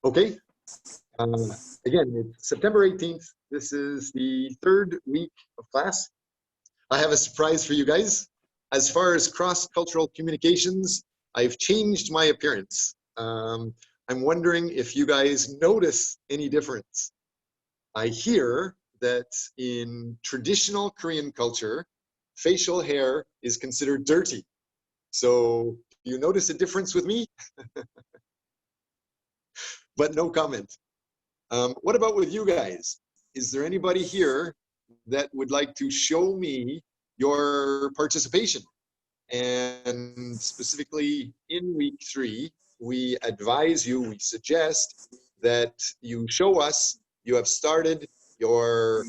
Okay. Again, it's September 18th. This is the third week of class. I have a surprise for you guys. As far as cross-cultural communications, I've changed my appearance. I'm wondering if you guys notice any difference. I hear that in traditional Korean culture, facial hair is considered dirty. So do you notice a difference with me? But no comment. What about with you guys? Is there anybody here that would like to show me your participation? And specifically in week 3, we advise you, we suggest that you show us you have started your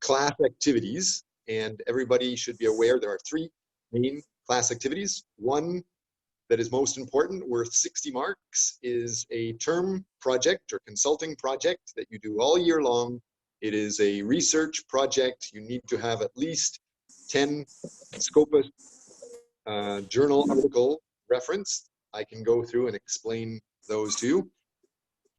class activities, and everybody should be aware there are 3 main class activities. One that is most important, worth 60 marks, is a term project or consulting project that you do all year long. It is a research project. You need to have at least 10 Scopus journal article referenced. I can go through and explain those to you.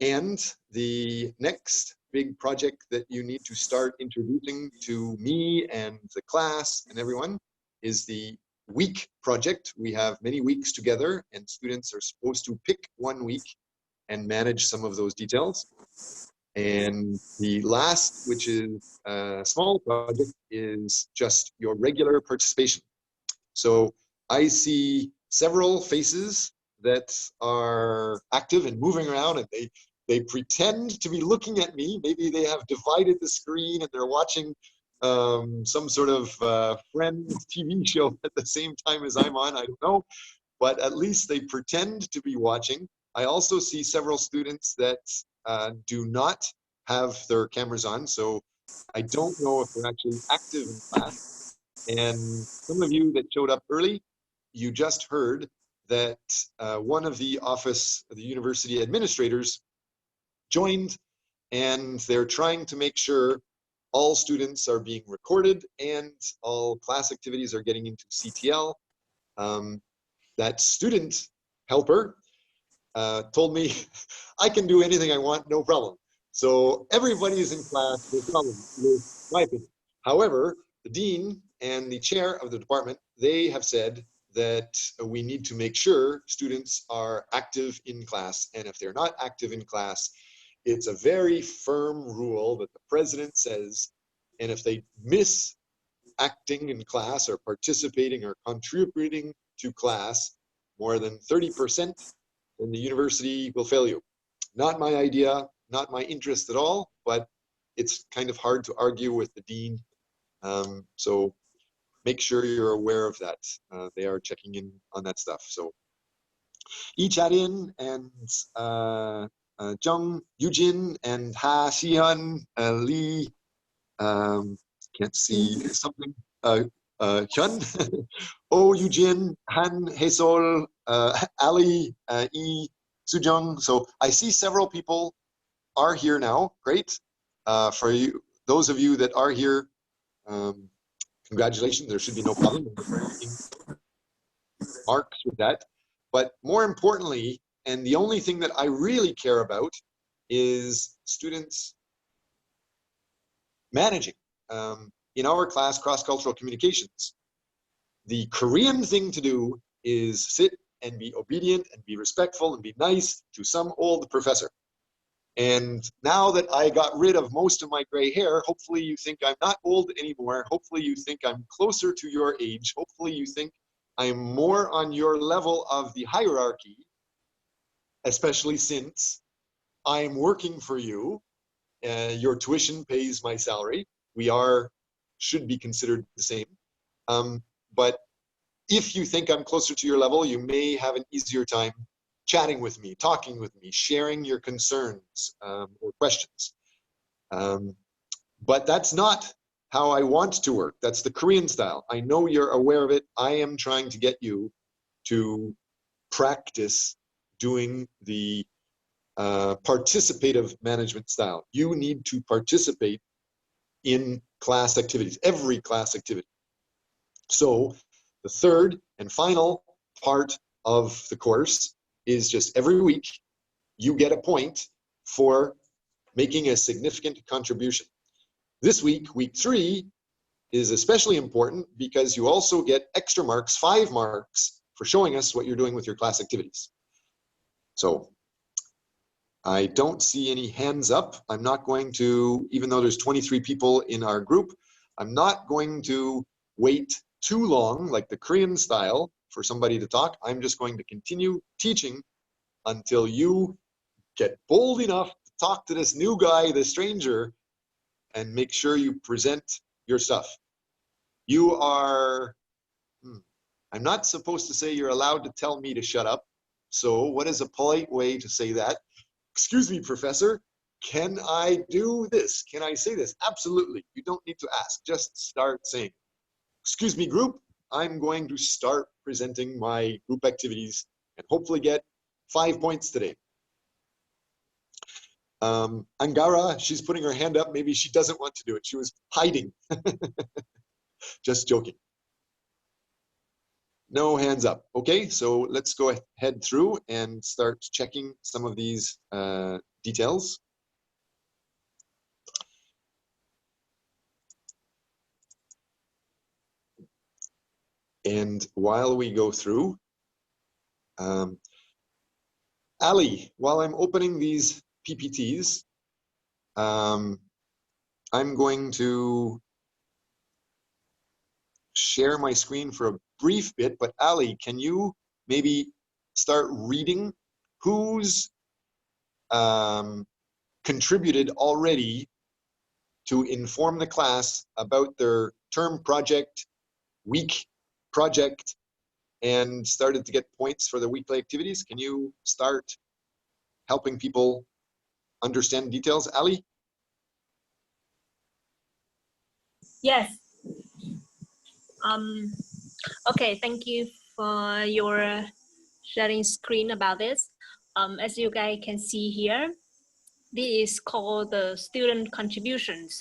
And the next big project that you need to start introducing to me and the class and everyone is the week project. We have many weeks together, and students are supposed to pick one week and manage some of those details. And the last, which is a small project, is just your regular participation. So I see several faces that are active and moving around, and they pretend to be looking at me. Maybe they have divided the screen and they're watching some sort of Friends TV show at the same time as I'm on. I don't know, but at least they pretend to be watching. I also see several students that do not have their cameras on, so I don't know if they're actually active in class. And some of you that showed up early, you just heard that one of the university administrators joined, and they're trying to make sure all students are being recorded and all class activities are getting into CTL. That student helper told me I can do anything I want, no problem. So everybody is in class, no problem, in my opinion. However, the dean and the chair of the department, they have said that we need to make sure students are active in class. And if they're not active in class, it's a very firm rule that the president says, and if they miss acting in class or participating or contributing to class more than 30%, then the university will fail you. Not my idea, not my interest at all, but it's kind of hard to argue with the dean. So make sure you're aware of that. They are checking in on that stuff. So Yi Cha-in and Jung Yujin and Ha Xian, Lee, can't see something, Hyun, Oh Eugene, Han Haesol, Ali, Yi Sujung. So I see several people are here now. Great. For you, those of you that are here, congratulations. There should be no problem marks with that. But more importantly, and the only thing that I really care about is students managing. In our class, cross-cultural communications, the Korean thing to do is sit and be obedient and be respectful and be nice to some old professor. And now that I got rid of most of my gray hair, hopefully you think I'm not old anymore. Hopefully you think I'm closer to your age. Hopefully you think I'm more on your level of the hierarchy, especially since I'm working for you. Your tuition pays my salary. We should be considered the same. But if you think I'm closer to your level, you may have an easier time chatting with me, talking with me, sharing your concerns or questions. But that's not how I want to work. That's the Korean style. I know you're aware of it. I am trying to get you to practice doing the participative management style. You need to participate in class activities, every class activity. So the third and final part of the course is just every week you get a point for making a significant contribution. This week, week 3, is especially important because you also get extra marks, 5 marks, for showing us what you're doing with your class activities. So I don't see any hands up. I'm not going to, even though there's 23 people in our group, I'm not going to wait too long, like the Korean style, for somebody to talk. I'm just going to continue teaching until you get bold enough to talk to this new guy, the stranger, and make sure you present your stuff. You are, I'm not supposed to say you're allowed to tell me to shut up. So what is a polite way to say that? Excuse me, professor, can I do this? Can I say this? Absolutely. You don't need to ask. Just start saying, excuse me, group, I'm going to start presenting my group activities and hopefully get 5 points today. Angara, she's putting her hand up. Maybe she doesn't want to do it. She was hiding. Just joking. No hands up. Okay, so let's go ahead through and start checking some of these details. And while we go through, Ali, while I'm opening these PPTs, I'm going to share my screen for a brief bit, but Ali, can you maybe start reading who's contributed already to inform the class about their term project, week project, and started to get points for the weekly activities? Can you start helping people understand details, Ali? Yes. Okay, thank you for your sharing screen about this. As you guys can see here, this is called the student contributions.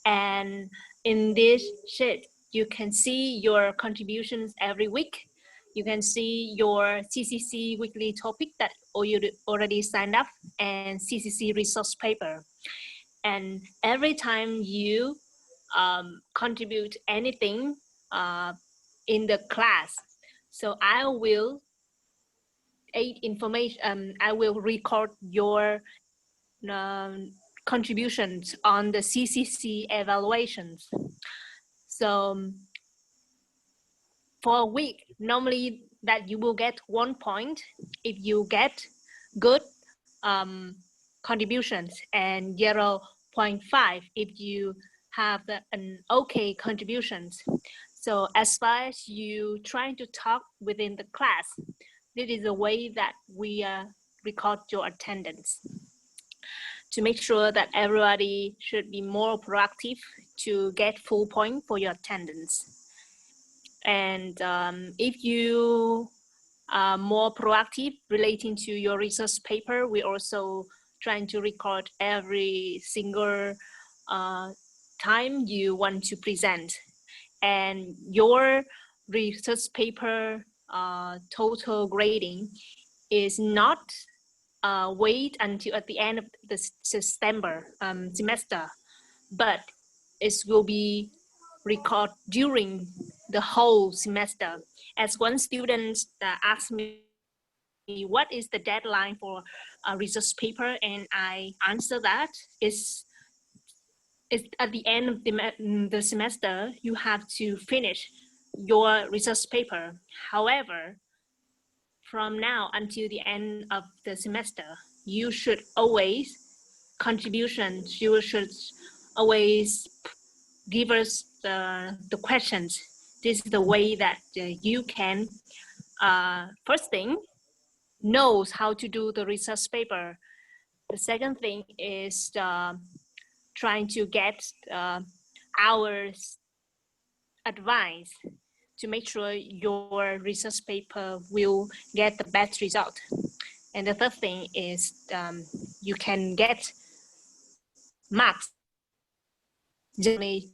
And in this sheet, you can see your contributions every week. You can see your CCC weekly topic that you already signed up and CCC resource paper. And every time you contribute anything in the class, so I will aid information. I will record your contributions on the CCC evaluations. So for a week, normally that you will get 1 point if you get good contributions and 0.5 if you have an okay contributions. So as far as you trying to talk within the class, this is the way that we record your attendance to make sure that everybody should be more proactive to get full point for your attendance. And if you are more proactive relating to your research paper, we also trying to record every single time you want to present. And your research paper total grading is not wait until at the end of the September semester, but it will be recorded during the whole semester. As one student asked me, what is the deadline for a research paper? And I answer that it's at the end of the semester, you have to finish your research paper. However, from now until the end of the semester, you should always contributions, you should always give us the questions. This is the way that you can, first thing, knows how to do the research paper. The second thing is trying to get our advice to make sure your research paper will get the best result. And the third thing is you can get marks generally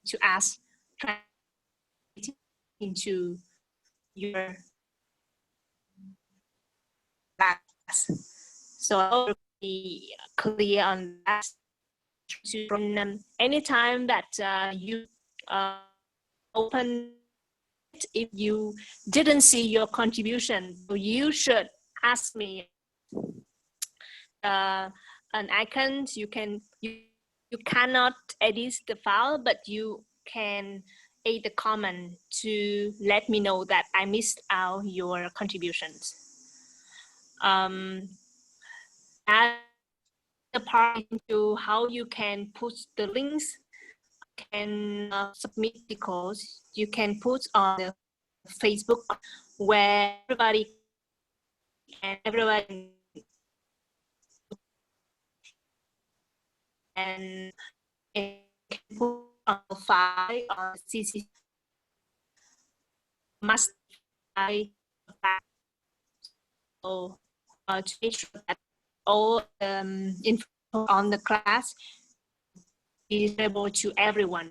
to ask into your class. So clear on that. Anytime that you open, if you didn't see your contribution, you should ask me an icon. You cannot edit the file, but you can add the comment to let me know that I missed out your contributions. Add the part into how you can put the links, can submit the codes. You can put on the Facebook where everybody and can put on the file or CC must so to make sure that all info on the class is available to everyone.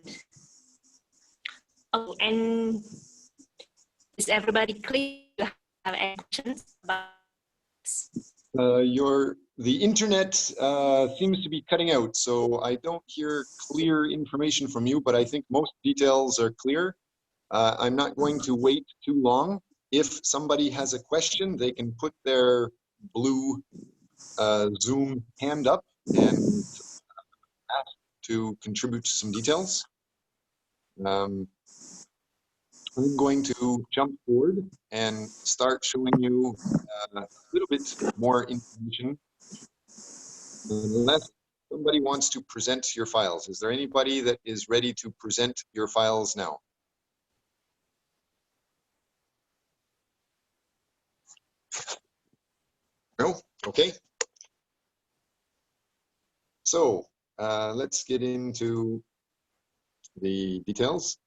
Oh, and is everybody clear? Do you have any questions about this? The internet seems to be cutting out, so I don't hear clear information from you, but I think most details are clear. I'm not going to wait too long. If somebody has a question, they can put their blue Zoom hand up and ask to contribute some details. I'm going to jump forward and start showing you a little bit more information. Unless somebody wants to present your files. Is there anybody that is ready to present your files now? No? Okay. So let's get into the details.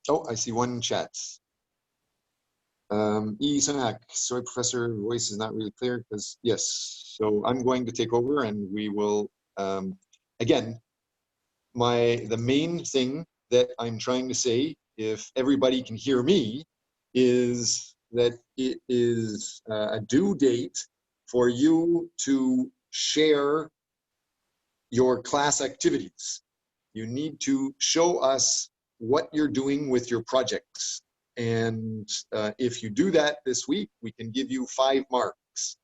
Oh, I see one chat. E. Sunak, sorry, Professor, voice is not really clear because, yes. So I'm going to take over and we will, again, the main thing that I'm trying to say, if everybody can hear me, is that it is a due date for you to share your class activities. You need to show us what you're doing with your projects. And if you do that this week, we can give you 5 marks.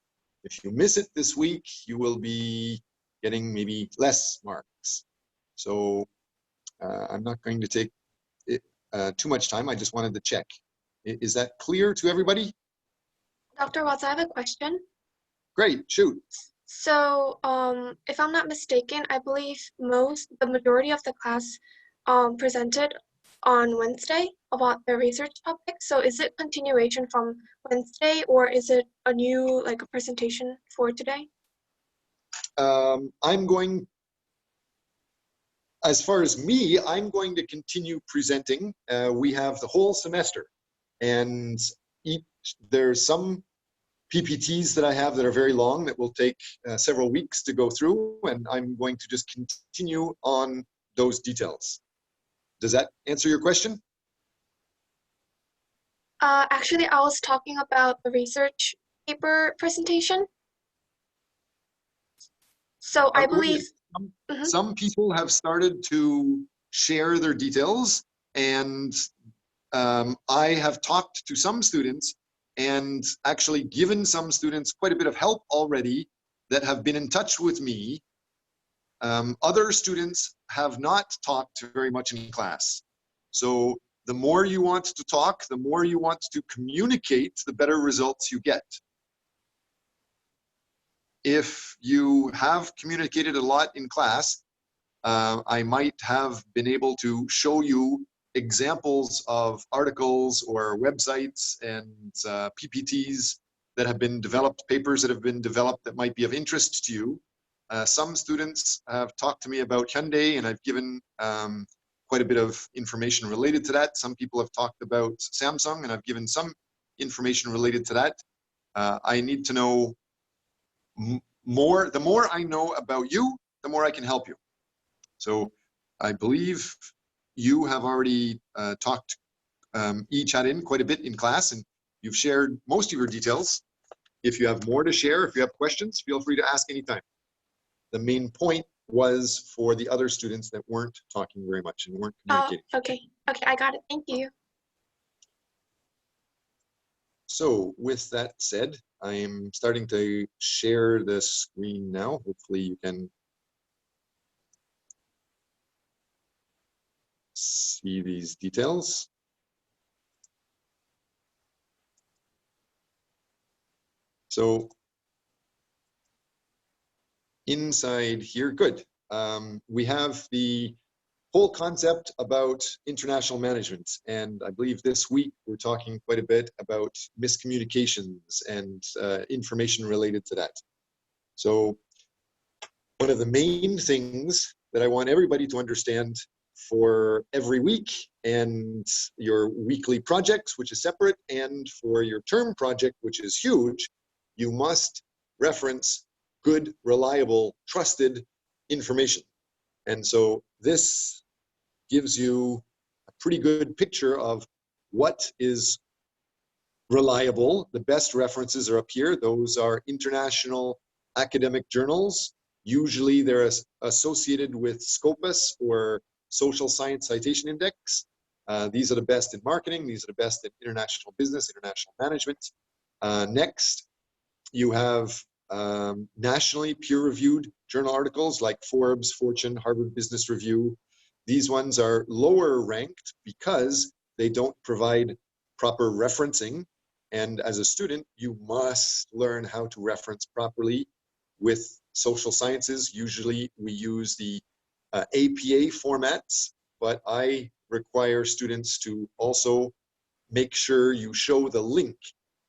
If you miss it this week, you will be getting maybe less marks. So I'm not going to take too much time. I just wanted to check. Is that clear to everybody? Dr. Watts, I have a question. Great, shoot. So if I'm not mistaken, I believe the majority of the class presented on Wednesday about their research topic. So is it continuation from Wednesday, or is it a new, like, a presentation for today? I'm going, as far as me, I'm going to continue presenting. We have the whole semester, and there's some PPTs that I have that are very long that will take several weeks to go through, and I'm going to just continue on those details. Does that answer your question? Actually, I was talking about the research paper presentation. So I believe some people have started to share their details, and I have talked to some students and actually given some students quite a bit of help already that have been in touch with me. Other students have not talked very much in class. So the more you want to talk, the more you want to communicate, the better results you get. If you have communicated a lot in class, I might have been able to show you examples of articles or websites and PPTs that have been developed, papers that have been developed that might be of interest to you. Some students have talked to me about Hyundai, and I've given quite a bit of information related to that. Some people have talked about Samsung, and I've given some information related to that. I need to know more. The more I know about you, the more I can help you. So I believe you have already talked, chat in quite a bit in class, and you've shared most of your details. If you have more to share, if you have questions, feel free to ask anytime. The main point was for the other students that weren't talking very much and weren't Oh, communicating. okay. Okay, I got it. Thank you. So with that said, I'm starting to share the screen now. Hopefully you can see these details. So inside here, good. We have the whole concept about international management. And I believe this week we're talking quite a bit about miscommunications and information related to that. So one of the main things that I want everybody to understand for every week and your weekly projects, which is separate, and for your term project, which is huge, you must reference good, reliable, trusted information. And so this gives you a pretty good picture of what is reliable. The best references are up here. Those are international academic journals. Usually they're associated with Scopus or Social Science Citation Index. These are the best in marketing. These are the best in international business, international management. Next, you have nationally peer-reviewed journal articles like Forbes, Fortune, Harvard Business Review. These ones are lower ranked because they don't provide proper referencing. And as a student, you must learn how to reference properly with social sciences. Usually we use the APA formats, but I require students to also make sure you show the link.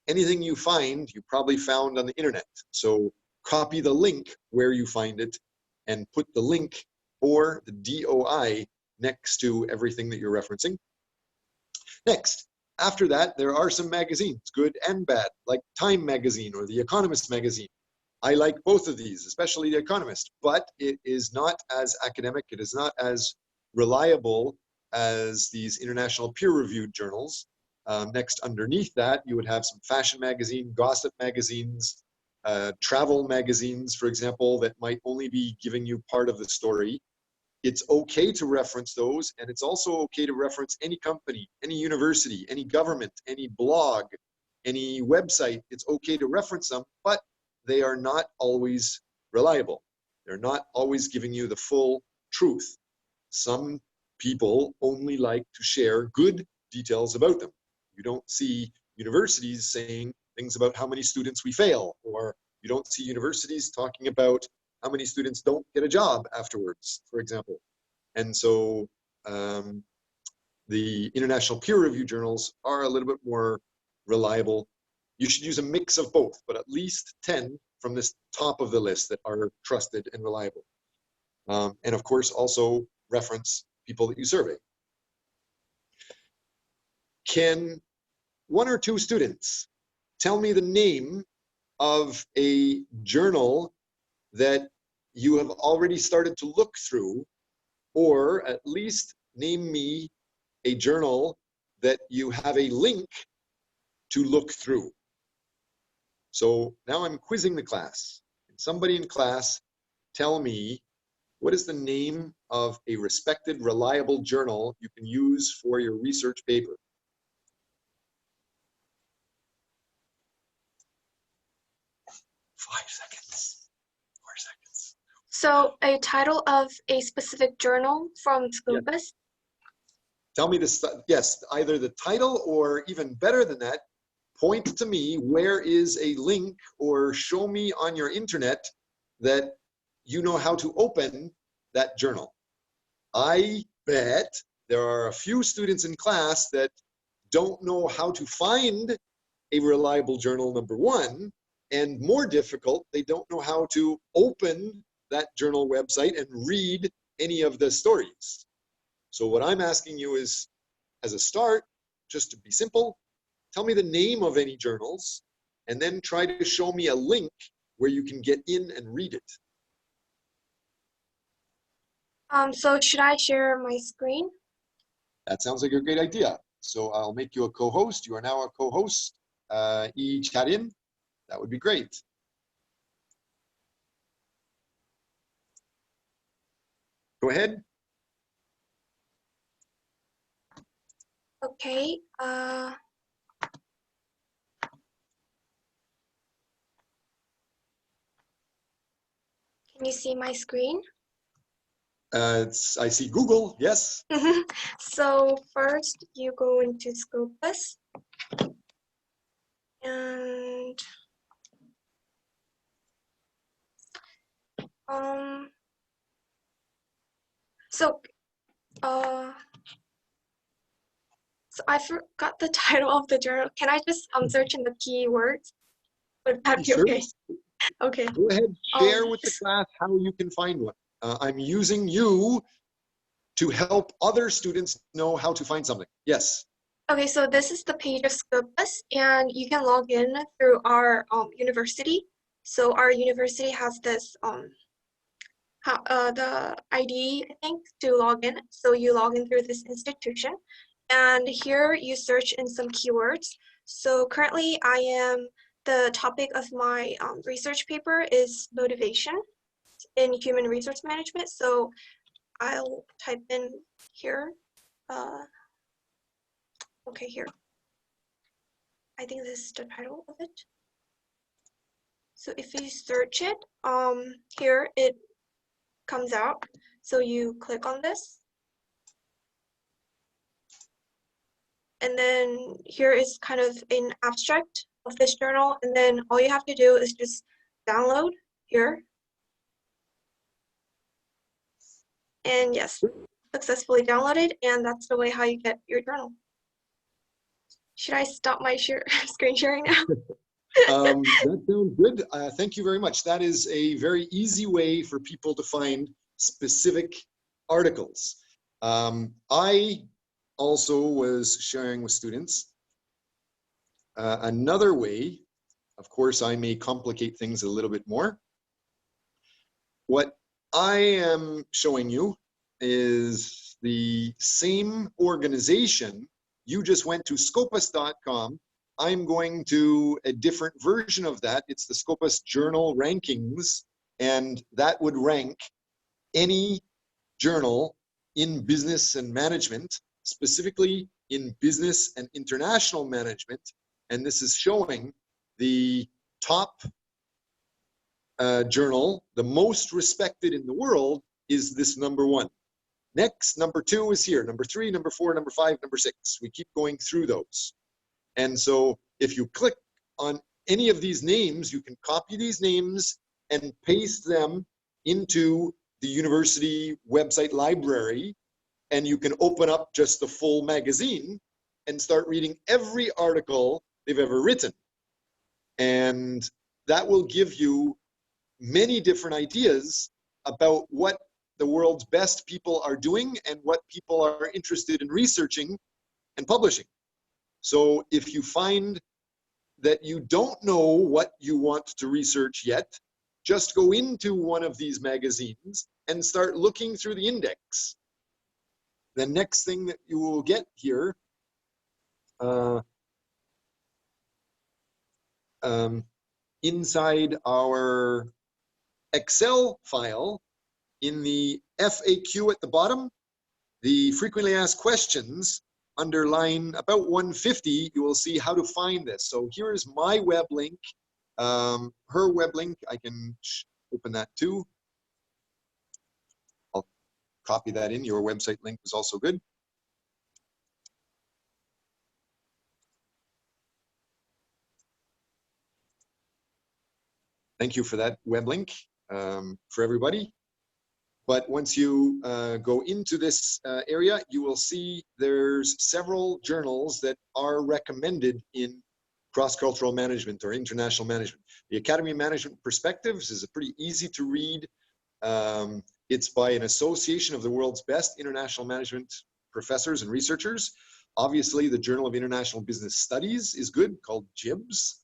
Anything you find, you probably found on the internet. So copy the link where you find it and put the link or the DOI next to everything that you're referencing. Next, after that, there are some magazines, good and bad, like Time Magazine or The Economist Magazine. I like both of these, especially The Economist, but it is not as academic, it is not as reliable as these international peer-reviewed journals. Next, underneath that, you would have some fashion magazine, gossip magazines, travel magazines, for example, that might only be giving you part of the story. It's okay to reference those, and it's also okay to reference any company, any university, any government, any blog, any website. It's okay to reference them, but they are not always reliable. They're not always giving you the full truth. Some people only like to share good details about them. You don't see universities saying things about how many students we fail, or you don't see universities talking about how many students don't get a job afterwards, for example. And so the international peer review journals are a little bit more reliable. You should use a mix of both, but at least 10 from this top of the list that are trusted and reliable. And of course, also reference people that you survey. Can one or two students tell me the name of a journal that you have already started to look through, or at least name me a journal that you have a link to look through? So now I'm quizzing the class. Can somebody in class tell me what is the name of a respected, reliable journal you can use for your research paper? Five seconds. 4 seconds. So a title of a specific journal from Scopus? Tell me this, yes, either the title or even better than that, point to me where is a link or show me on your internet that you know how to open that journal. I bet there are a few students in class that don't know how to find a reliable journal, number one, and more difficult, they don't know how to open that journal website and read any of the stories. So what I'm asking you is, as a start, just to be simple, tell me the name of any journals, and then try to show me a link where you can get in and read it. So should I share my screen? That sounds like a great idea. So I'll make you a co-host. You are now a co-host, Charin. That would be great. Go ahead. Okay. Can you see my screen? I see Google, yes. So first you go into Scopus and so so I forgot the title of the journal. Can I just search in the keywords? Would that be Sure. okay? Okay. Go ahead, share with the class how you can find one. I'm using you to help other students know how to find something. Yes. Okay, so this is the page of Scopus, and you can log in through our university. So our university has this the ID, I think, to log in. So you log in through this institution, and here you search in some keywords. So currently, the topic of my research paper is motivation in human resource management. So I'll type in here. Okay, here. I think this is the title of it. So if you search it, here it comes out. So you click on this. And then here is kind of an abstract of this journal. And then all you have to do is just download here. And yes, successfully downloaded. And that's the way how you get your journal. Should I stop my screen sharing now? That sounds good. Thank you very much. That is a very easy way for people to find specific articles. I also was sharing with students another way. Of course, I may complicate things a little bit more. What I am showing you is the same organization. You just went to Scopus.com. I'm going to a different version of that. It's the Scopus Journal Rankings, and that would rank any journal in business and management, specifically in business and international management. And this is showing the top journal, the most respected in the world, is this number 1. Next, number 2 is here, number 3, number 4, number 5, number 6. We keep going through those. And so if you click on any of these names, you can copy these names and paste them into the university website library, and you can open up just the full magazine and start reading every article they've ever written. And that will give you many different ideas about what the world's best people are doing and what people are interested in researching and publishing. So if you find that you don't know what you want to research yet, just go into one of these magazines and start looking through the index. The next thing that you will get here inside our Excel file, in the FAQ at the bottom, the frequently asked questions, under line about 150, you will see how to find this. So here is my web link, her web link. I can open that too. I'll copy that in. Your website link is also good. Thank you for that web link for everybody. But once you go into this area, you will see there's several journals that are recommended in cross-cultural management or international management. The Academy of Management Perspectives is a pretty easy to read. It's by an association of the world's best international management professors and researchers. Obviously, the Journal of International Business Studies is good, called JIBS.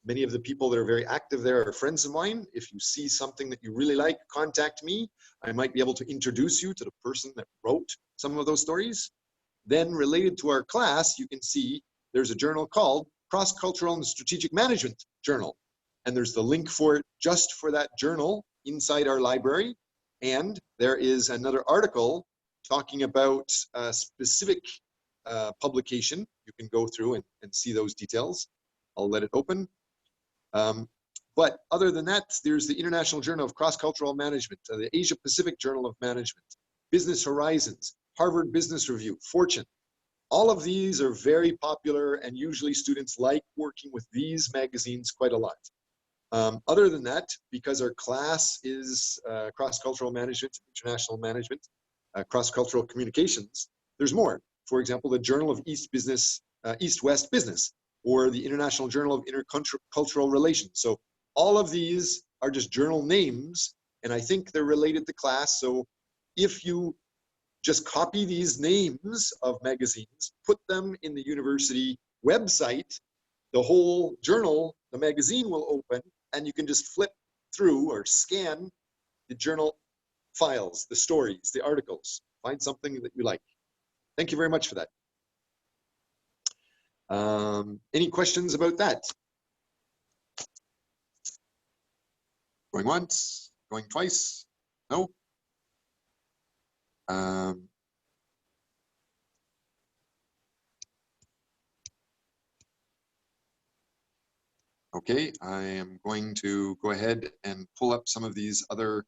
Many of the people that are very active there are friends of mine. If you see something that you really like, contact me. I might be able to introduce you to the person that wrote some of those stories. Then related to our class, you can see there's a journal called Cross-Cultural and Strategic Management Journal. and there's the link for it just for that journal inside our library. And there is another article talking about a specific publication. You can go through and see those details. I'll let it open. But other than that, there's the International Journal of Cross-Cultural Management, the Asia Pacific Journal of Management, Business Horizons, Harvard Business Review, Fortune. All of these are very popular, and usually students like working with these magazines quite a lot. Other than that, because our class is cross-cultural management, international management, cross-cultural communications, there's more. For example, the Journal of East-West Business, or the International Journal of Intercultural Relations. So all of these are just journal names, and I think they're related to class. So if you just copy these names of magazines, put them in the university website, the whole journal, the magazine will open, and you can just flip through or scan the journal files, the stories, the articles. Find something that you like. Thank you very much for that. Any questions about that? Going once, going twice? No? Okay, I am going to go ahead and pull up some of these other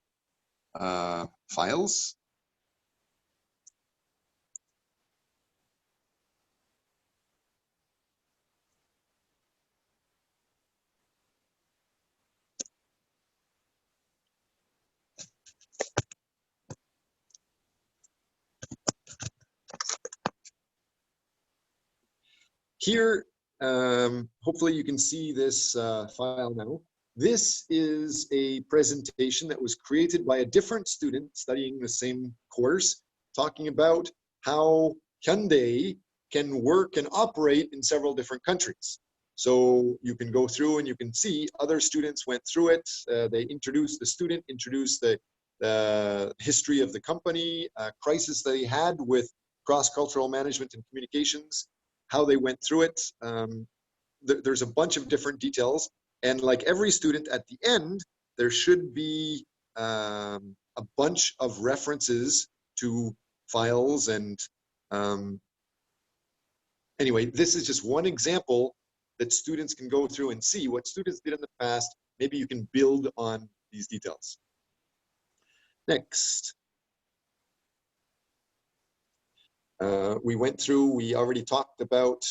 files. Here, hopefully you can see this file now. This is a presentation that was created by a different student studying the same course, talking about how Hyundai can work and operate in several different countries. So you can go through and you can see other students went through it. They introduced the student, introduced the history of the company, crisis they had with cross-cultural management and communications, how they went through it. There's a bunch of different details. And like every student, at the end, there should be a bunch of references to files. And anyway, this is just one example that students can go through and see what students did in the past. Maybe you can build on these details. Next. We went through, we already talked about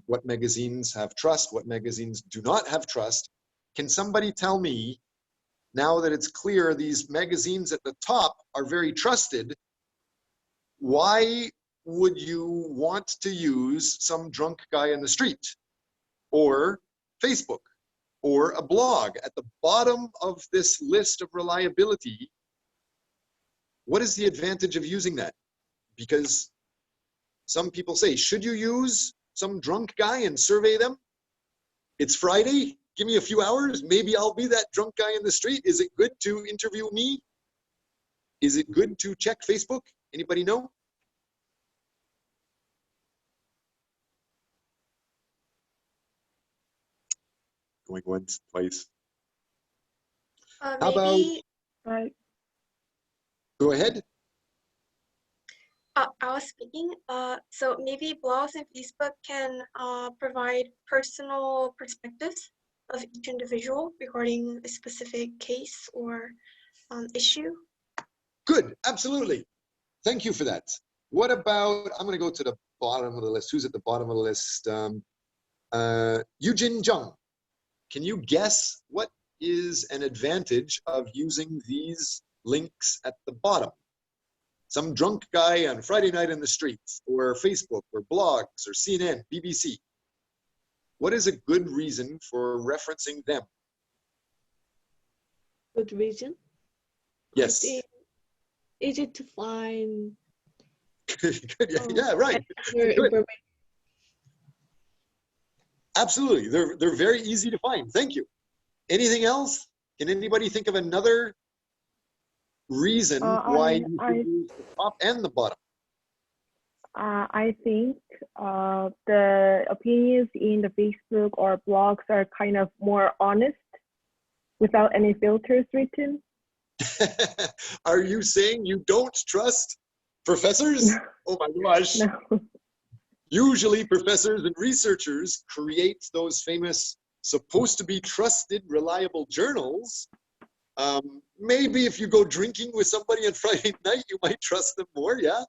what magazines have trust, what magazines do not have trust. Can somebody tell me, now that it's clear these magazines at the top are very trusted, why would you want to use some drunk guy in the street, or Facebook, or a blog? At the bottom of this list of reliability, what is the advantage of using that? Because some people say, should you use some drunk guy and survey them? It's Friday, give me a few hours, maybe I'll be that drunk guy in the street. Is it good to interview me? Is it good to check Facebook? Anybody know? Going once, twice. How about, Right. Go ahead. I was speaking. So maybe blogs and Facebook can provide personal perspectives of each individual regarding a specific case or issue. Good, absolutely. Thank you for that. What about, I'm going to go to the bottom of the list. Who's at the bottom of the list? Eugene Jung. Can you guess what is an advantage of using these links at the bottom? Some drunk guy on Friday night in the streets, or Facebook, or blogs, or CNN, BBC. What is a good reason for referencing them? Good reason? Yes. Easy to find. Yeah, right. Good. Absolutely, they're very easy to find. Thank you. Anything else? Can anybody think of another reason why you should use the top and the bottom? I think the opinions in the Facebook or blogs are kind of more honest without any filters written? Are you saying you don't trust professors? No. Oh my gosh. No. Usually professors and researchers create those famous, supposed to be trusted, reliable journals. Maybe if you go drinking with somebody on Friday night, you might trust them more, yeah?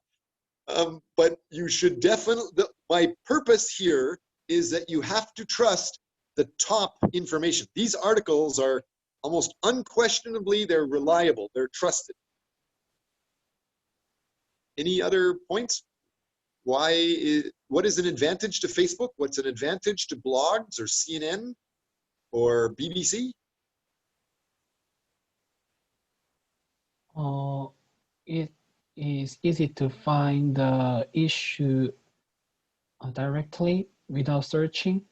But you should definitely, my purpose here is that you have to trust the top information. These articles are almost unquestionably, they're reliable, they're trusted. Any other points? What is an advantage to Facebook? What's an advantage to blogs or CNN or BBC? It is easy to find the issue directly without searching.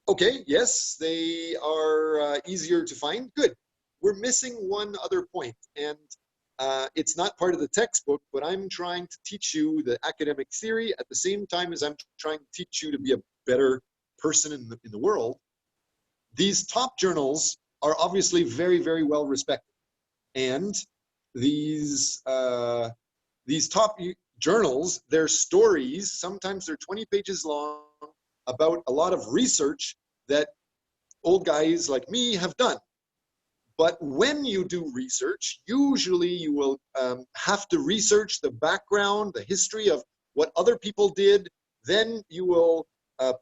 Okay, yes, they are easier to find. Good. We're missing one other point, and it's not part of the textbook, but I'm trying to teach you the academic theory at the same time as I'm trying to teach you to be a better person in the world. These top journals are obviously very, very well respected. And these top journals, their stories, sometimes they're 20 pages long, about a lot of research that old guys like me have done. But when you do research, usually you will have to research the background, the history of what other people did. Then you will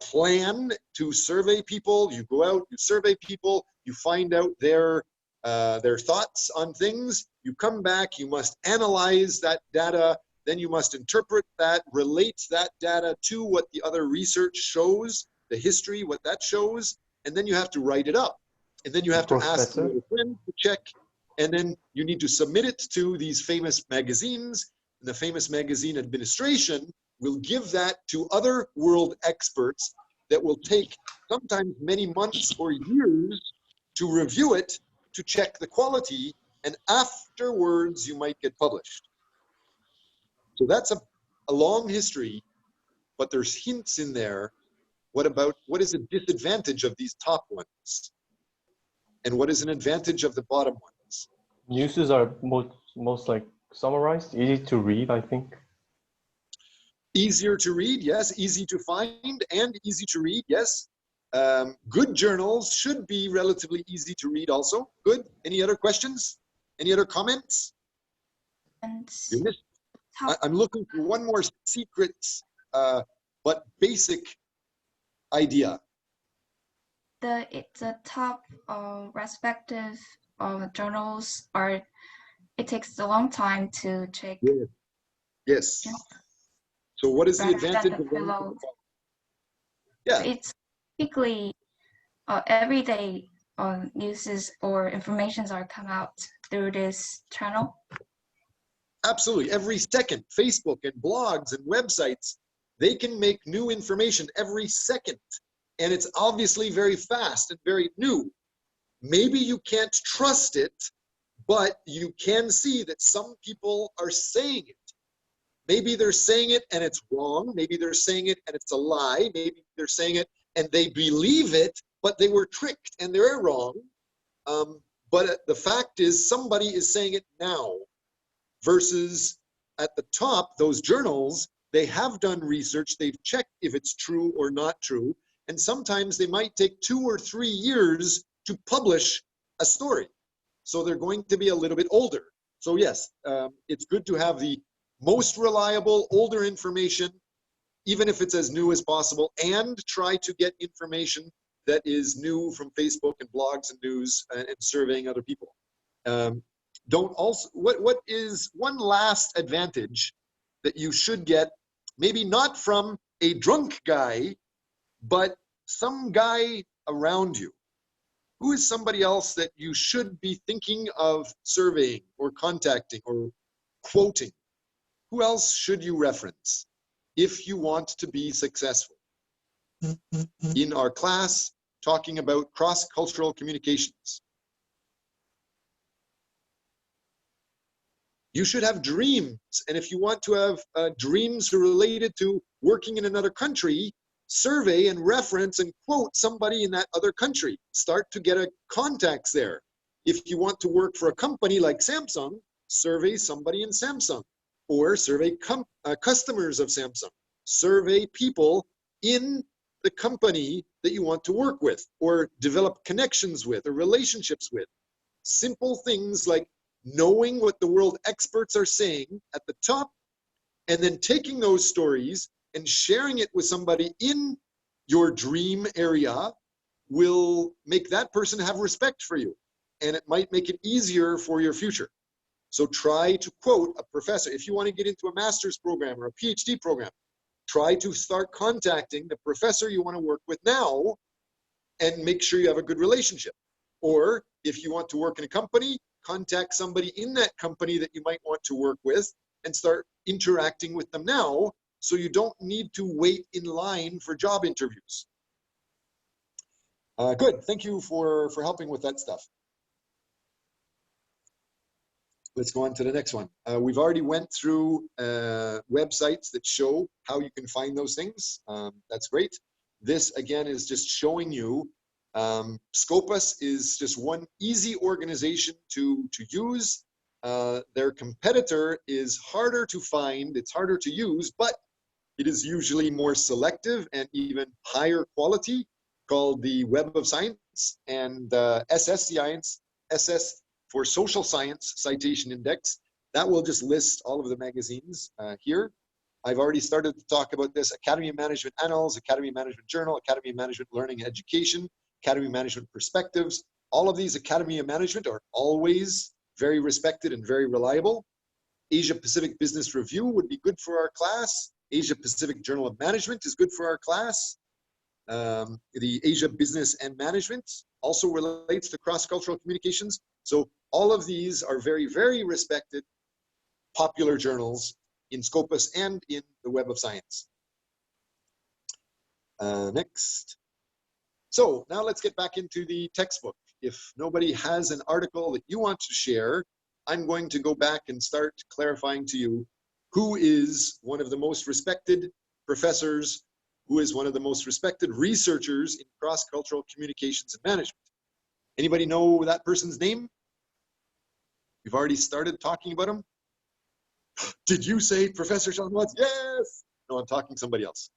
plan to survey people. You go out, you survey people, you find out their thoughts on things. You come back, you must analyze that data. Then you must interpret that, relate that data to what the other research shows, the history, what that shows, and then you have to write it up. And then you have to ask your friend to check, and then you need to submit it to these famous magazines, and the famous magazine administration will give that to other world experts that will take sometimes many months or years to review it, to check the quality, and afterwards you might get published. So that's a long history, but there's hints in there. What is a disadvantage of these top ones? And what is an advantage of the bottom ones? News are most like summarized, easy to read, I think. Easier to read, yes. Easy to find and easy to read, yes. Good journals should be relatively easy to read also. Good. Any other questions? Any other comments? You missed. I'm looking for one more secret, but basic idea. The top respective journals are, it takes a long time to check. Yes. So what is the advantage of that? Yeah. It's typically every day news or informations are come out through this channel. Absolutely. Every second, Facebook and blogs and websites, they can make new information every second. And it's obviously very fast and very new. Maybe you can't trust it, but you can see that some people are saying it. Maybe they're saying it and it's wrong. Maybe they're saying it and it's a lie. Maybe they're saying it and they believe it, but they were tricked and they're wrong. But the fact is somebody is saying it now. Versus at the top, those journals, they have done research, they've checked if it's true or not true, and sometimes they might take 2 or 3 years to publish a story. So they're going to be a little bit older. So yes, it's good to have the most reliable, older information, even if it's as new as possible, and try to get information that is new from Facebook and blogs and news and surveying other people. What is one last advantage that you should get, maybe not from a drunk guy, but some guy around you? Who is somebody else that you should be thinking of surveying or contacting or quoting? Who else should you reference if you want to be successful? In our class, talking about cross-cultural communications. You should have dreams, and if you want to have dreams related to working in another country, survey and reference and quote somebody in that other country. Start to get a contacts there. If you want to work for a company like Samsung, survey somebody in Samsung, or survey customers of Samsung. Survey people in the company that you want to work with, or develop connections with, or relationships with. Simple things like knowing what the world experts are saying at the top, and then taking those stories and sharing it with somebody in your dream area will make that person have respect for you. And it might make it easier for your future. So try to quote a professor. If you want to get into a master's program or a PhD program, try to start contacting the professor you want to work with now and make sure you have a good relationship. Or if you want to work in a company, contact somebody in that company that you might want to work with and start interacting with them now, so you don't need to wait in line for job interviews. Good, thank you for helping with that stuff. Let's go on to the next one. We've already went through websites that show how you can find those things. That's great. This again is just showing you Scopus is just one easy organization to use. Their competitor is harder to find, it's harder to use, but it is usually more selective and even higher quality, called the Web of Science, and SS for Social Science Citation Index. That will just list all of the magazines here. I've already started to talk about this: Academy of Management Annals, Academy of Management Journal, Academy of Management Learning and Education, Academy of Management Perspectives. All of these Academy of Management are always very respected and very reliable. Asia Pacific Business Review would be good for our class. Asia Pacific Journal of Management is good for our class. The Asia Business and Management also relates to cross-cultural communications. So all of these are very, very respected, popular journals in Scopus and in the Web of Science. Next. So now let's get back into the textbook. If nobody has an article that you want to share, I'm going to go back and start clarifying to you who is one of the most respected professors, who is one of the most respected researchers in cross-cultural communications and management. Anybody know that person's name? You've already started talking about him? Did you say Professor Sean Watts? Yes! No, I'm talking to somebody else.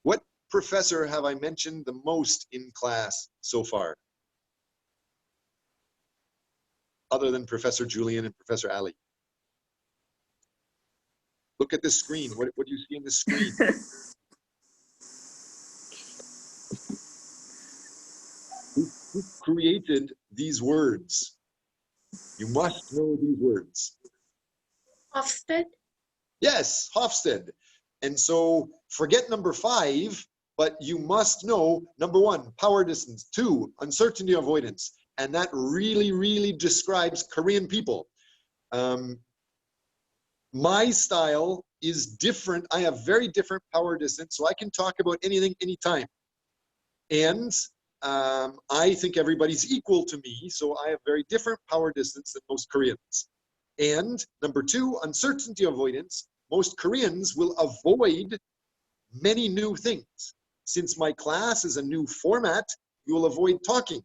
What professor have I mentioned the most in class so far? Other than Professor Julian and Professor Ali. Look at the screen. What do you see on the screen? Who created these words? You must know these words. Hofstede? Yes, Hofstede. And so forget number 5, but you must know number 1, power distance, 2, uncertainty avoidance. And that really, really describes Korean people. My style is different. I have very different power distance, so I can talk about anything, anytime. And I think everybody's equal to me, so I have very different power distance than most Koreans. And number 2, uncertainty avoidance. Most Koreans will avoid many new things. Since my class is a new format, you will avoid talking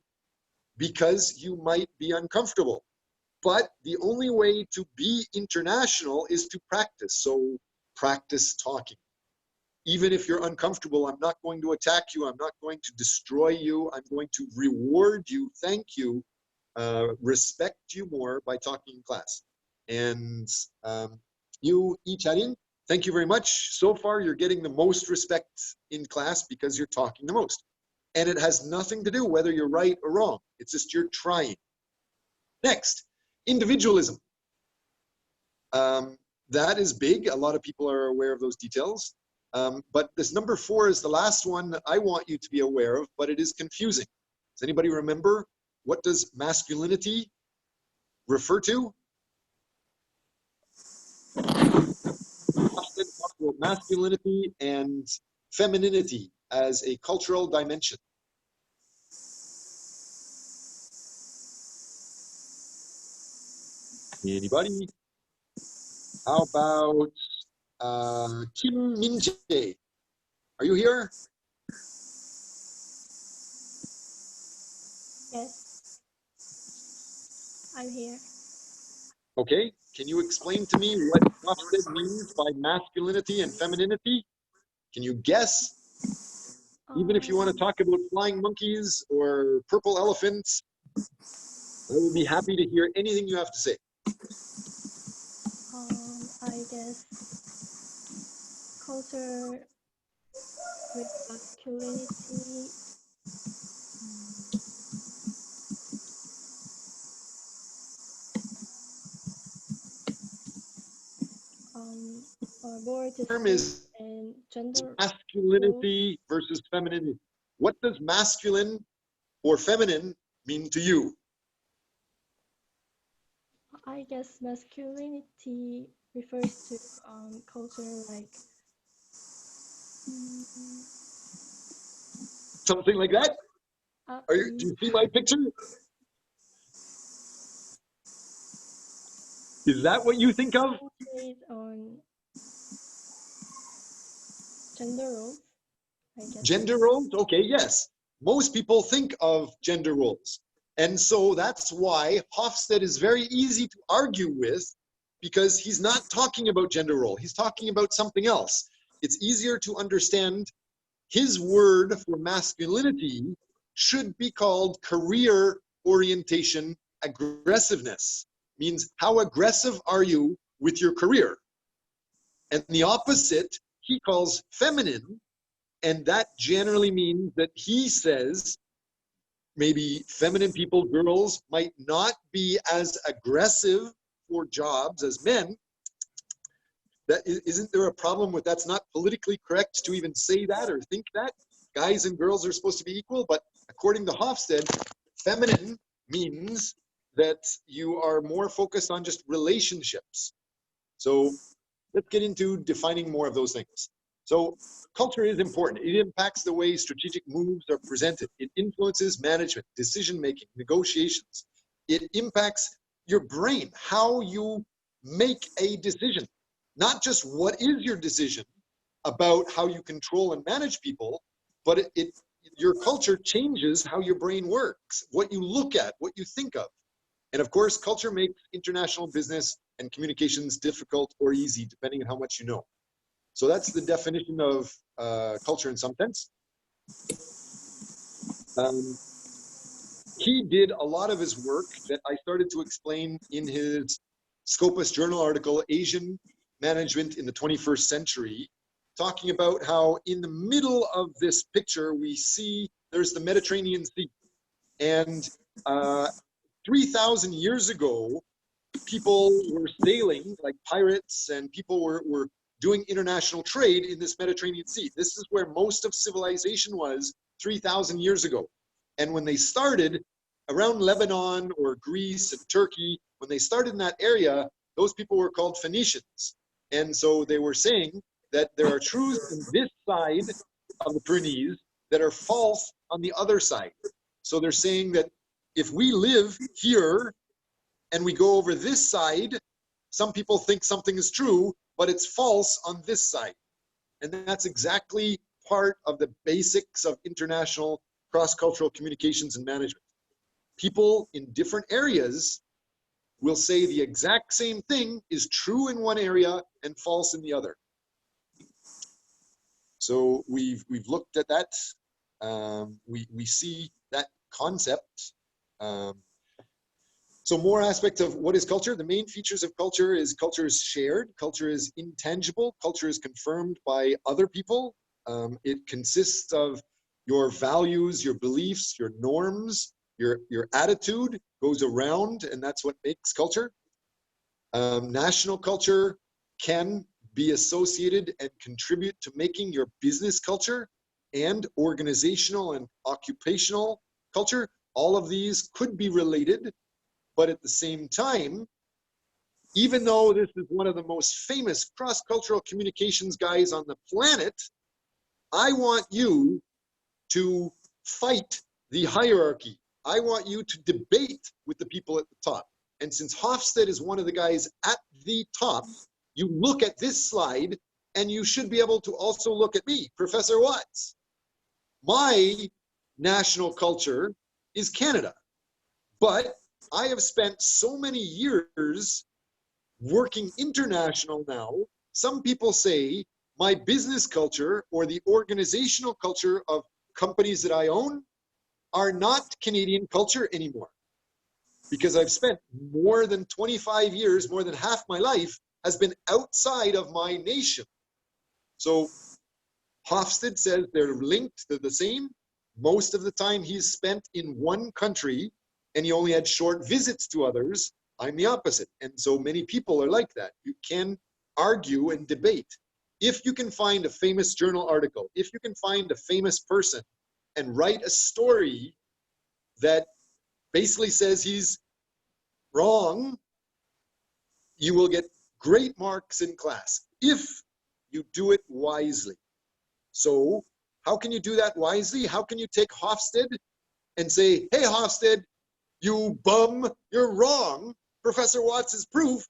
because you might be uncomfortable. But the only way to be international is to practice. So practice talking. Even if you're uncomfortable, I'm not going to attack you. I'm not going to destroy you. I'm going to reward you, thank you, respect you more by talking in class. And you, Icharin, thank you very much. So far, you're getting the most respect in class because you're talking the most. And it has nothing to do whether you're right or wrong. It's just you're trying. Next, individualism. That is big. A lot of people are aware of those details. But this number 4 is the last one that I want you to be aware of, but it is confusing. Does anybody remember, what does masculinity refer to? Masculinity and femininity as a cultural dimension. Anybody? How about Kim Min-jae. Are you here? Yes, I'm here. Okay. Can you explain to me what Hofstede means by masculinity and femininity? Can you guess? Even if you want to talk about flying monkeys or purple elephants, I will be happy to hear anything you have to say. I guess culture with masculinity. More Term distinct is and gender roles. masculinity versus femininity. What does masculine or feminine mean to you? I guess masculinity refers to culture like Something like that? Do you see my picture? Is that what you think of? based on gender roles, I guess. Gender roles? Okay, yes. Most people think of gender roles. And so that's why Hofstede is very easy to argue with, because he's not talking about gender role. He's talking about something else. It's easier to understand his word for masculinity should be called career orientation aggressiveness. Means how aggressive are you with your career? And the opposite, he calls feminine, and that generally means that he says maybe feminine people, girls, might not be as aggressive for jobs as men. That isn't there a problem with that's not politically correct to even say that or think that? Guys and girls are supposed to be equal, but according to Hofstede, feminine means that you are more focused on just relationships. So let's get into defining more of those things. So culture is important. It impacts the way strategic moves are presented. It influences management, decision-making, negotiations. It impacts your brain, how you make a decision. Not just what is your decision about how you control and manage people, but your culture changes how your brain works, what you look at, what you think of. And of course, culture makes international business and communications difficult or easy, depending on how much you know. So that's the definition of culture in some sense. He did a lot of his work that I started to explain in his Scopus Journal article, Asian Management in the 21st Century, talking about how in the middle of this picture, we see there's the Mediterranean Sea. And 3,000 years ago, people were sailing like pirates, and people were doing international trade in this Mediterranean Sea. This is where most of civilization was 3,000 years ago. And when they started around Lebanon or Greece and Turkey, when they started in that area, those people were called Phoenicians. And so they were saying that there are truths on this side of the Pyrenees that are false on the other side. So they're saying that if we live here and we go over this side, some people think something is true, but it's false on this side. And that's exactly part of the basics of international cross-cultural communications and management. People in different areas will say the exact same thing is true in one area and false in the other. So we've looked at that. We see that concept. So more aspects of what is culture. The main features of culture is shared, culture is intangible, culture is confirmed by other people. It consists of your values, your beliefs, your norms, your attitude goes around, and that's what makes culture. National culture can be associated and contribute to making your business culture and organizational and occupational culture. All of these could be related, but at the same time, even though this is one of the most famous cross-cultural communications guys on the planet, I want you to fight the hierarchy. I want you to debate with the people at the top. And since Hofstede is one of the guys at the top, you look at this slide And you should be able to also look at me, Professor Watts. My national culture is Canada, but I have spent so many years working international now. Some people say my business culture or the organizational culture of companies that I own are not Canadian culture anymore, because I've spent more than 25 years, more than half my life has been outside of my nation. So Hofstede says they're linked, they're the same. Most of the time he's spent in one country and he only had short visits to others. I'm the opposite. And so many people are like that. You can argue and debate. If you can find a famous journal article, if you can find a famous person and write a story that basically says he's wrong, you will get great marks in class if you do it wisely. So how can you do that wisely? How can you take Hofstede and say, hey, Hofstede, you bum, you're wrong. Professor Watts' proof.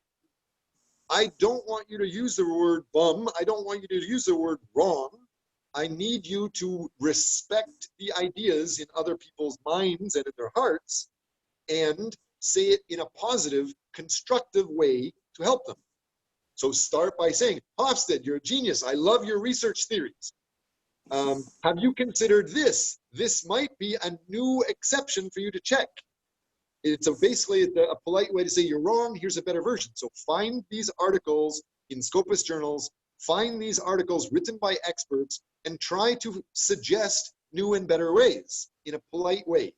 I don't want you to use the word bum. I don't want you to use the word wrong. I need you to respect the ideas in other people's minds and in their hearts and say it in a positive, constructive way to help them. So start by saying, Hofstede, you're a genius. I love your research theories. Have you considered this? This might be a new exception for you to check. It's basically a polite way to say you're wrong, here's a better version. So find these articles in Scopus journals, find these articles written by experts, and try to suggest new and better ways in a polite way.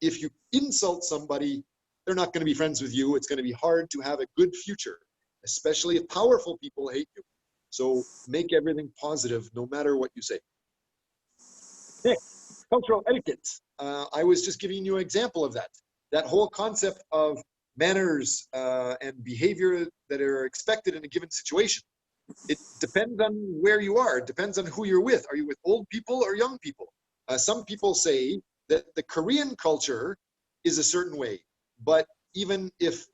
If you insult somebody, they're not going to be friends with you. It's going to be hard to have a good future, especially if powerful people hate you. So make everything positive no matter what you say. Next, cultural etiquette. I was just giving you an example of that. That whole concept of manners and behavior that are expected in a given situation. It depends on where you are. It depends on who you're with. Are you with old people or young people? Some people say that the Korean culture is a certain way. But even if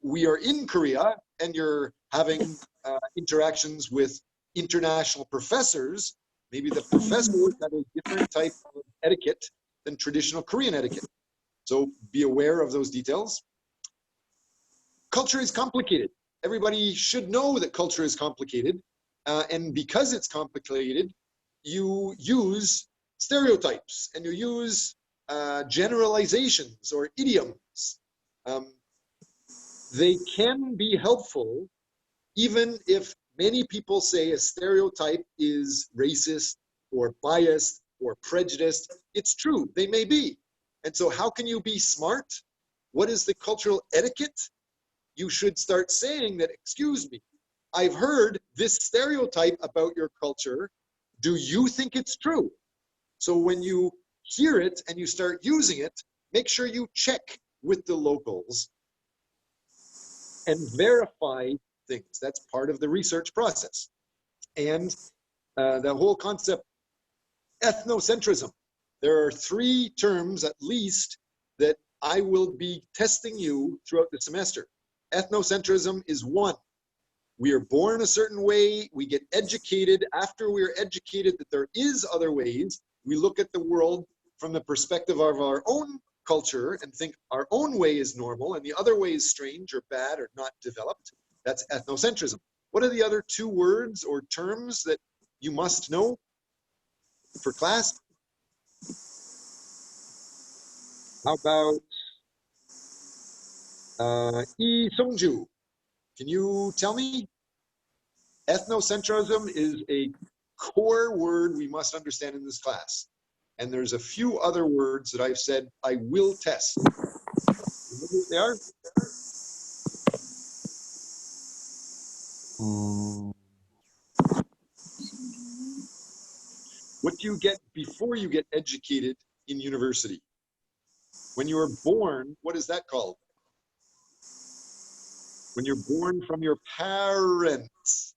we are in Korea and you're having interactions with international professors, maybe the professors have a different type of etiquette than traditional Korean etiquette. So be aware of those details. Culture is complicated. Everybody should know that culture is complicated. And because it's complicated, you use stereotypes and you use generalizations or idioms. They can be helpful even if many people say a stereotype is racist or biased or prejudiced. It's true, they may be. And so how can you be smart? What is the cultural etiquette? You should start saying that, excuse me, I've heard this stereotype about your culture. Do you think it's true? So when you hear it and you start using it, make sure you check with the locals and verify things. That's part of the research process. And the whole concept, ethnocentrism. There are 3 terms at least that I will be testing you throughout the semester. Ethnocentrism is 1. We are born a certain way, we get educated. After we are educated that there is other ways, we look at the world from the perspective of our own culture and think our own way is normal and the other way is strange or bad or not developed. That's ethnocentrism. What are the other 2 words or terms that you must know for class? How about Lee Sungju? Can you tell me? Ethnocentrism is a core word we must understand in this class. And there's a few other words that I've said I will test. Remember what they are? What do you get before you get educated in university? When you are born, what is that called? When you're born from your parents.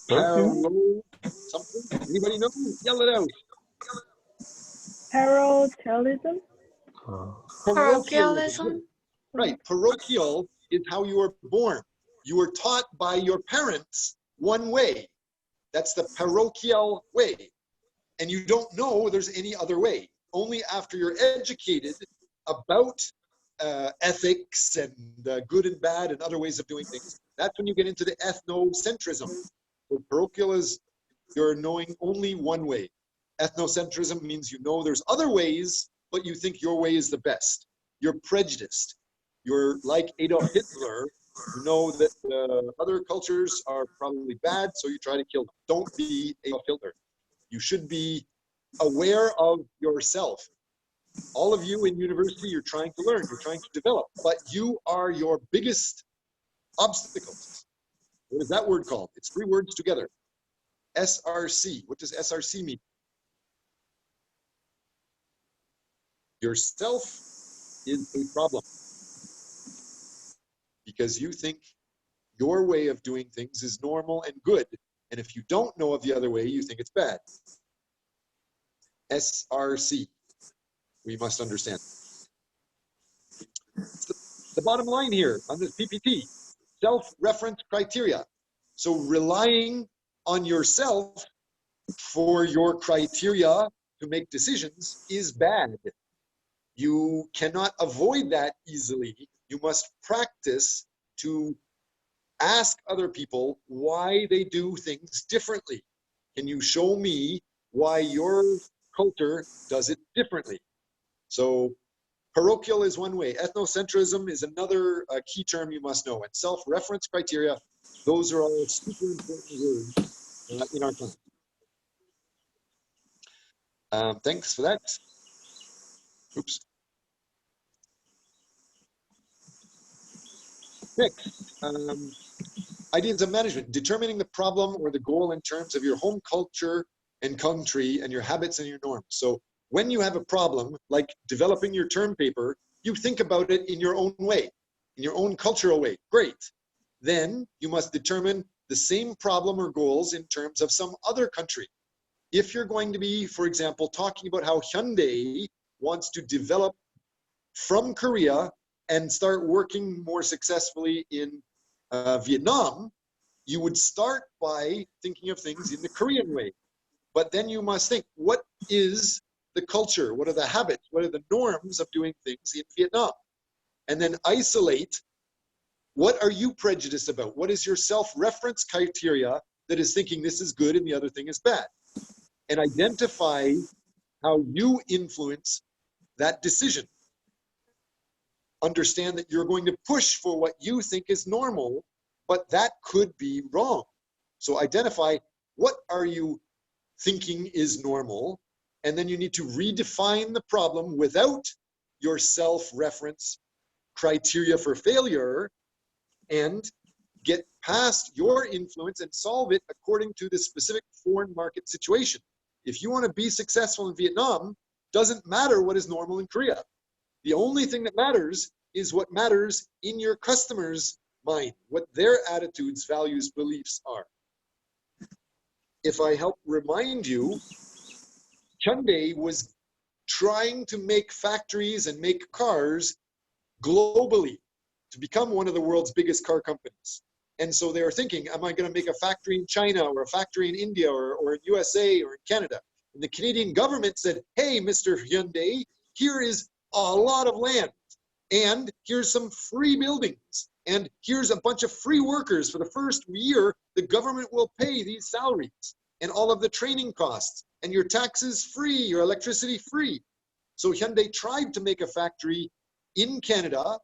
Parallel something? Anybody know? Yell it out. Parallelism? Parochialism? Right. Parochial is how you were born. You were taught by your parents one way. That's the parochial way. And you don't know there's any other way. Only after you're educated about ethics and good and bad and other ways of doing things, that's when you get into the ethnocentrism. So parochial is you're knowing only one way. Ethnocentrism means you know there's other ways, but you think your way is the best. You're prejudiced. You're like Adolf Hitler. You know that other cultures are probably bad, so you try to kill them. Don't be Adolf Hitler. You should be aware of yourself. All of you in university, you're trying to learn, you're trying to develop, but you are your biggest obstacles. What is that word called? It's 3 words together. SRC. What does SRC mean? Yourself is a problem. Because you think your way of doing things is normal and good. And if you don't know of the other way, you think it's bad. SRC. We must understand. The bottom line here on this PPT, self-reference criteria. So relying on yourself for your criteria to make decisions is bad. You cannot avoid that easily. You must practice to ask other people why they do things differently. Can you show me why your culture does it differently? So parochial is one way. Ethnocentrism is another key term you must know. And self-reference criteria, those are all super important words in our time. Thanks for that. Oops. Next, ideas of management, determining the problem or the goal in terms of your home culture and country and your habits and your norms. So when you have a problem, like developing your term paper, you think about it in your own way, in your own cultural way. Great. Then you must determine the same problem or goals in terms of some other country. If you're going to be, for example, talking about how Hyundai wants to develop from Korea and start working more successfully in Vietnam, you would start by thinking of things in the Korean way. But then you must think, what is the culture? What are the habits? What are the norms of doing things in Vietnam? And then isolate, what are you prejudiced about? What is your self-reference criteria that is thinking this is good and the other thing is bad? And identify how you influence that decision. Understand that you're going to push for what you think is normal, but that could be wrong. So identify what are you thinking is normal, and then you need to redefine the problem without your self-reference criteria for failure and get past your influence and solve it according to the specific foreign market situation. If you want to be successful in Vietnam, doesn't matter what is normal in Korea. The only thing that matters is what matters in your customer's mind, what their attitudes, values, beliefs are. If I help remind you, Hyundai was trying to make factories and make cars globally to become one of the world's biggest car companies. And so they were thinking, am I going to make a factory in China or a factory in India or in USA or in Canada? And the Canadian government said, hey, Mr. Hyundai, here is a lot of land. And here's some free buildings. And here's a bunch of free workers. For the first year, the government will pay these salaries and all of the training costs. And your taxes free, your electricity free. So Hyundai tried to make a factory in Canada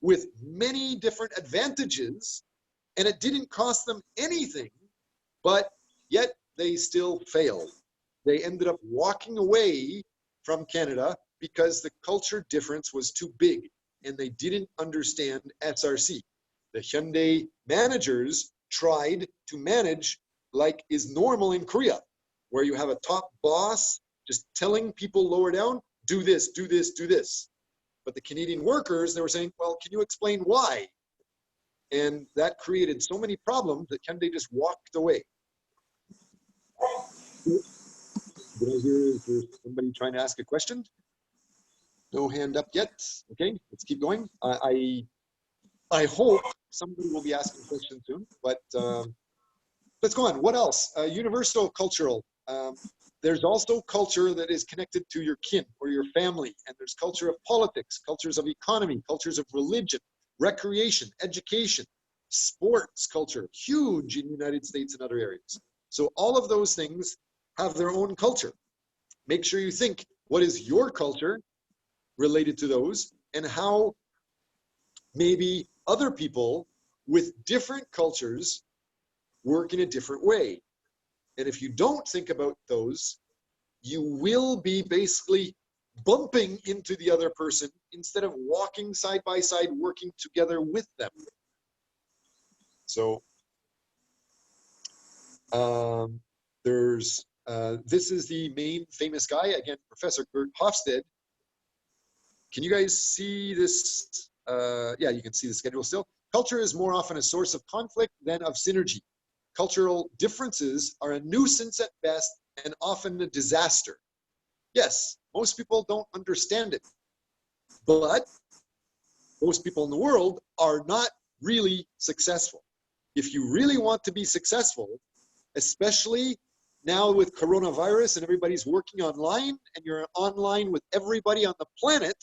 with many different advantages. And it didn't cost them anything. But yet they still failed. They ended up walking away from Canada because the culture difference was too big and they didn't understand SRC. The Hyundai managers tried to manage like is normal in Korea, where you have a top boss just telling people lower down, do this, do this, do this. But the Canadian workers, they were saying, well, can you explain why? And that created so many problems that Hyundai just walked away. Did I hear, is there somebody trying to ask a question? No hand up yet. Okay, let's keep going. I hope somebody will be asking questions soon, but let's go on. What else? Universal cultural. There's also culture that is connected to your kin or your family, and there's culture of politics, cultures of economy, cultures of religion, recreation, education, sports culture, huge in the United States and other areas. So all of those things have their own culture. Make sure you think, what is your culture related to those, and how maybe other people with different cultures work in a different way. And if you don't think about those, you will be basically bumping into the other person instead of walking side by side, working together with them. So this is the main famous guy, again, Professor Geert Hofstede. Can you guys see this? Yeah, you can see the schedule still. Culture is more often a source of conflict than of synergy. Cultural differences are a nuisance at best and often a disaster. Yes, most people don't understand it, but most people in the world are not really successful. If you really want to be successful, especially now with coronavirus and everybody's working online and you're online with everybody on the planet,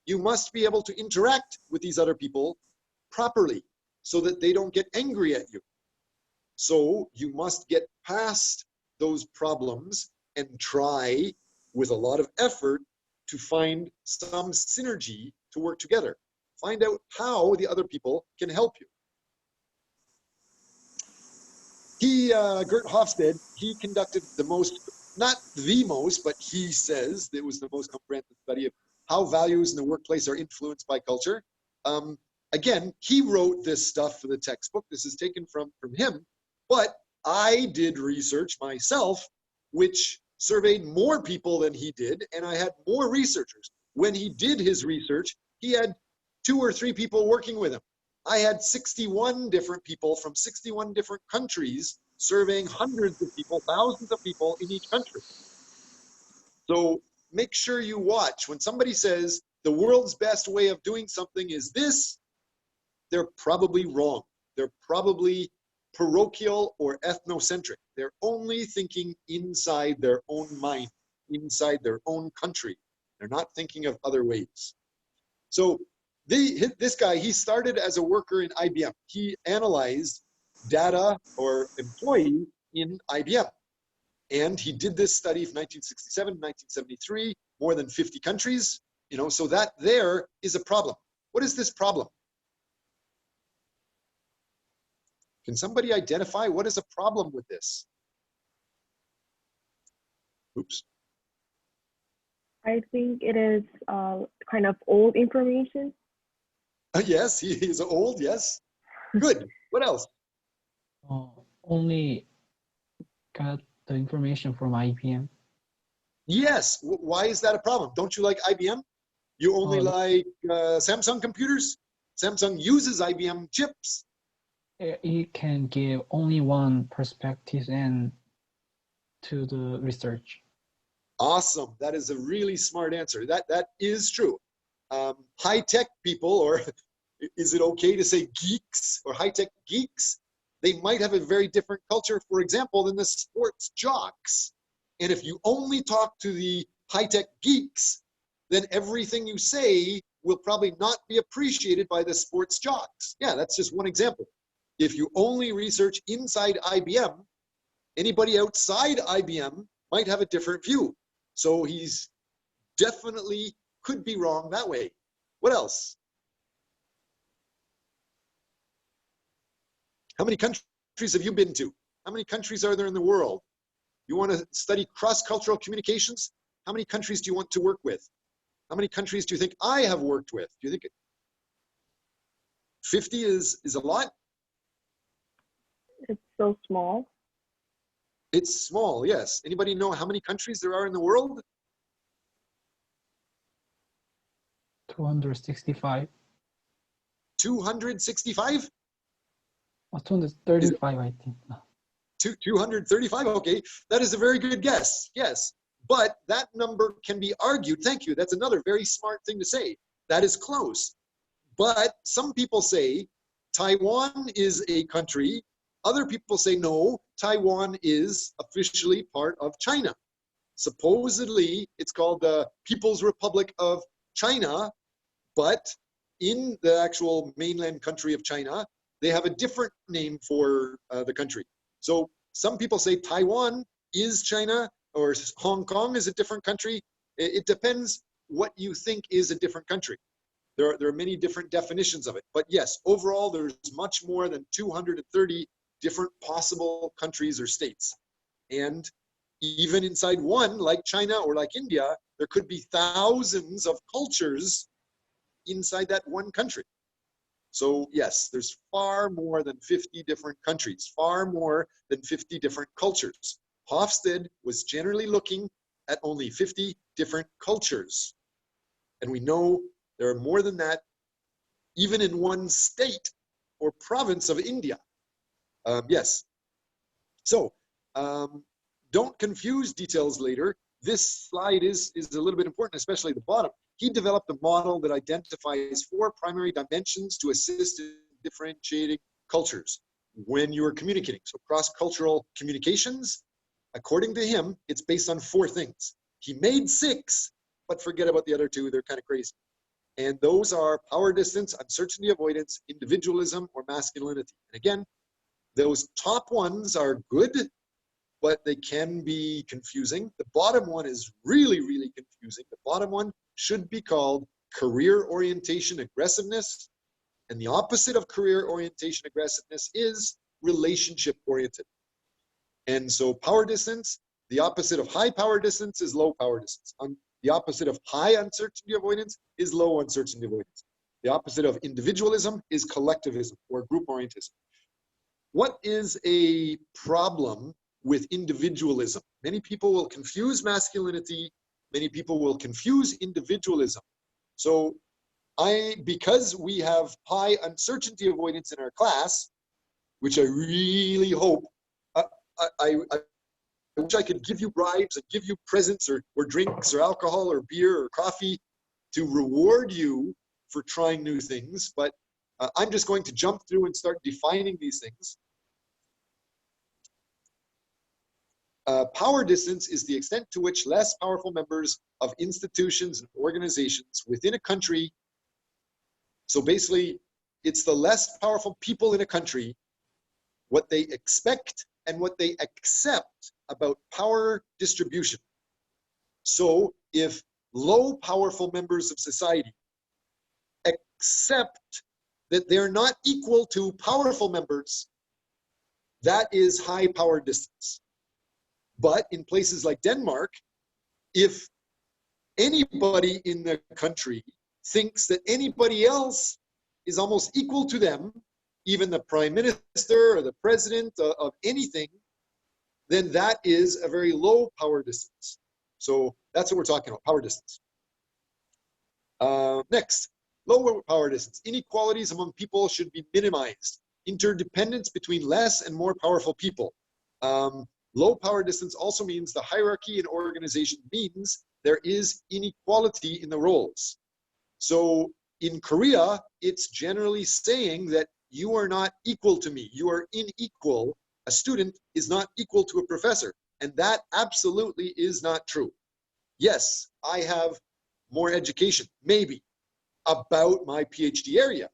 you must be able to interact with these other people properly so that they don't get angry at you. So you must get past those problems and try with a lot of effort to find some synergy to work together. Find out how the other people can help you. Geert Hofstede, he conducted the most, not the most, but he says it was the most comprehensive study of how values in the workplace are influenced by culture. Again, he wrote this stuff for the textbook. This is taken from him, but I did research myself, which surveyed more people than he did, and I had more researchers. When he did his research, he had 2 or 3 people working with him. I had 61 different people from 61 different countries surveying hundreds of people, thousands of people in each country. So make sure you watch. When somebody says the world's best way of doing something is this, they're probably wrong. They're probably parochial or ethnocentric. They're only thinking inside their own mind, inside their own country. They're not thinking of other ways. So this guy, he started as a worker in IBM. He analyzed data or employees in IBM. And he did this study from 1967 to 1973, more than 50 countries. You know, so that there is a problem. What is this problem? Can somebody identify what is a problem with this? Oops. I think it is kind of old information. Yes, he is old, yes. Good. What else? Only got the information from IBM. Yes. Why is that a problem? Don't you like IBM? You only like Samsung computers? Samsung uses IBM chips. It can give only one perspective and to the research. Awesome. That is a really smart answer. That is true. High-tech people, or is it okay to say geeks or high-tech geeks? They might have a very different culture, for example, than the sports jocks. And if you only talk to the high-tech geeks, then everything you say will probably not be appreciated by the sports jocks. Yeah, that's just one example. If you only research inside IBM, anybody outside IBM might have a different view. So he's definitely could be wrong that way. What else? How many countries have you been to? How many countries are there in the world? You want to study cross-cultural communications? How many countries do you want to work with? How many countries do you think I have worked with? Do you think 50 is a lot? It's so small. It's small, yes. Anybody know how many countries there are in the world? 265. 265? 235, I think. 235, okay. That is a very good guess, yes. But that number can be argued. Thank you. That's another very smart thing to say. That is close. But some people say Taiwan is a country. Other people say no, Taiwan is officially part of China. Supposedly, it's called the People's Republic of China, but in the actual mainland country of China, they have a different name for the country. So some people say Taiwan is China, or Hong Kong is a different country. It depends what you think is a different country. There are many different definitions of it. But yes, overall, there's much more than 230 different possible countries or states. And even inside one, like China or like India, there could be thousands of cultures inside that one country. So yes, there's far more than 50 different countries, far more than 50 different cultures. Hofstede was generally looking at only 50 different cultures. And we know there are more than that, even in one state or province of India. Yes. So don't confuse details later. This slide is a little bit important, especially the bottom. He developed a model that identifies 4 primary dimensions to assist in differentiating cultures when you are communicating. So cross-cultural communications, according to him, it's based on 4 things. He made 6, but forget about the other 2. They're kind of crazy. And those are power distance, uncertainty avoidance, individualism, or masculinity. And again, those top ones are good, but they can be confusing. The bottom one is really, really confusing. The bottom one should be called career orientation aggressiveness. And the opposite of career orientation aggressiveness is relationship oriented. And so power distance, the opposite of high power distance is low power distance. The opposite of high uncertainty avoidance is low uncertainty avoidance. The opposite of individualism is collectivism or group orientism. What is a problem with individualism? Many people will confuse masculinity. Many people will confuse individualism. So because we have high uncertainty avoidance in our class, which I really hope, I wish I could give you bribes and give you presents or drinks or alcohol or beer or coffee to reward you for trying new things, but I'm just going to jump through and start defining these things. Power distance is the extent to which less powerful members of institutions and organizations within a country, so basically it's the less powerful people in a country, what they expect and what they accept about power distribution. So if low powerful members of society accept that they're not equal to powerful members, that is high power distance. But in places like Denmark, if anybody in the country thinks that anybody else is almost equal to them, even the prime minister or the president of anything, then that is a very low power distance. So that's what we're talking about, power distance. Next, lower power distance. Inequalities among people should be minimized. Interdependence between less and more powerful people. Low power distance also means the hierarchy in organization means there is inequality in the roles. So in Korea, it's generally saying that you are not equal to me. You are unequal. A student is not equal to a professor. And that absolutely is not true. Yes, I have more education, maybe, about my PhD area.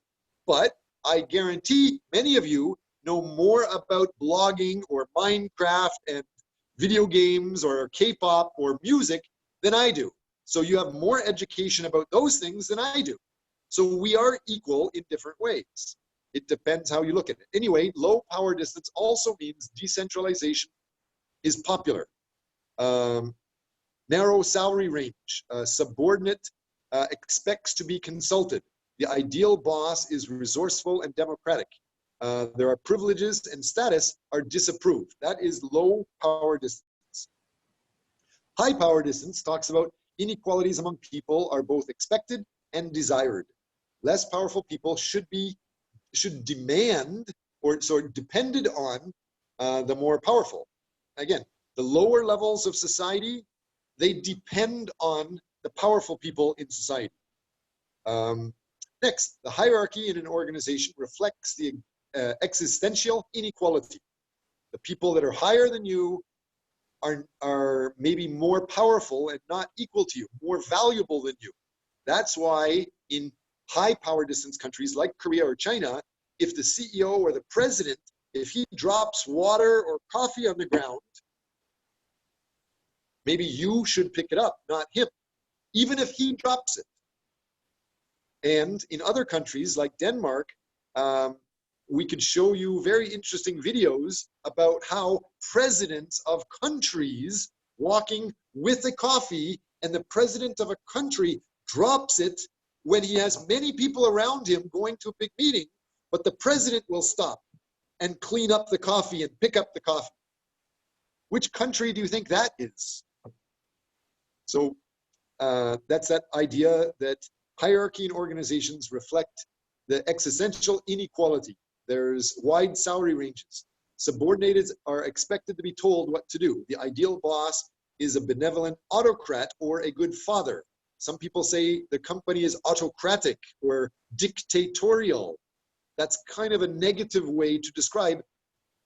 But I guarantee many of you know more about blogging or Minecraft and video games or K-pop or music than I do. So you have more education about those things than I do. So we are equal in different ways. It depends how you look at it. Anyway, low power distance also means decentralization is popular. Narrow salary range, subordinate expects to be consulted. The ideal boss is resourceful and democratic. There are privileges and status are disapproved. That is low power distance. High power distance talks about inequalities among people are both expected and desired. Less powerful people should demand or depended on the more powerful. Again, the lower levels of society, they depend on the powerful people in society. Next, the hierarchy in an organization reflects the existential inequality. The people that are higher than you are maybe more powerful and not equal to you, more valuable than you. That's why in high power distance countries like Korea or China, if the CEO or the president, if he drops water or coffee on the ground, maybe you should pick it up, not him, even if he drops it. And in other countries like Denmark, we could show you very interesting videos about how presidents of countries walking with a coffee, and the president of a country drops it when he has many people around him going to a big meeting, but the president will stop and clean up the coffee and pick up the coffee. Which country do you think that is? So that's that idea that hierarchy in organizations reflect the existential inequality. There's wide salary ranges. Subordinates are expected to be told what to do. The ideal boss is a benevolent autocrat or a good father. Some people say the company is autocratic or dictatorial. That's kind of a negative way to describe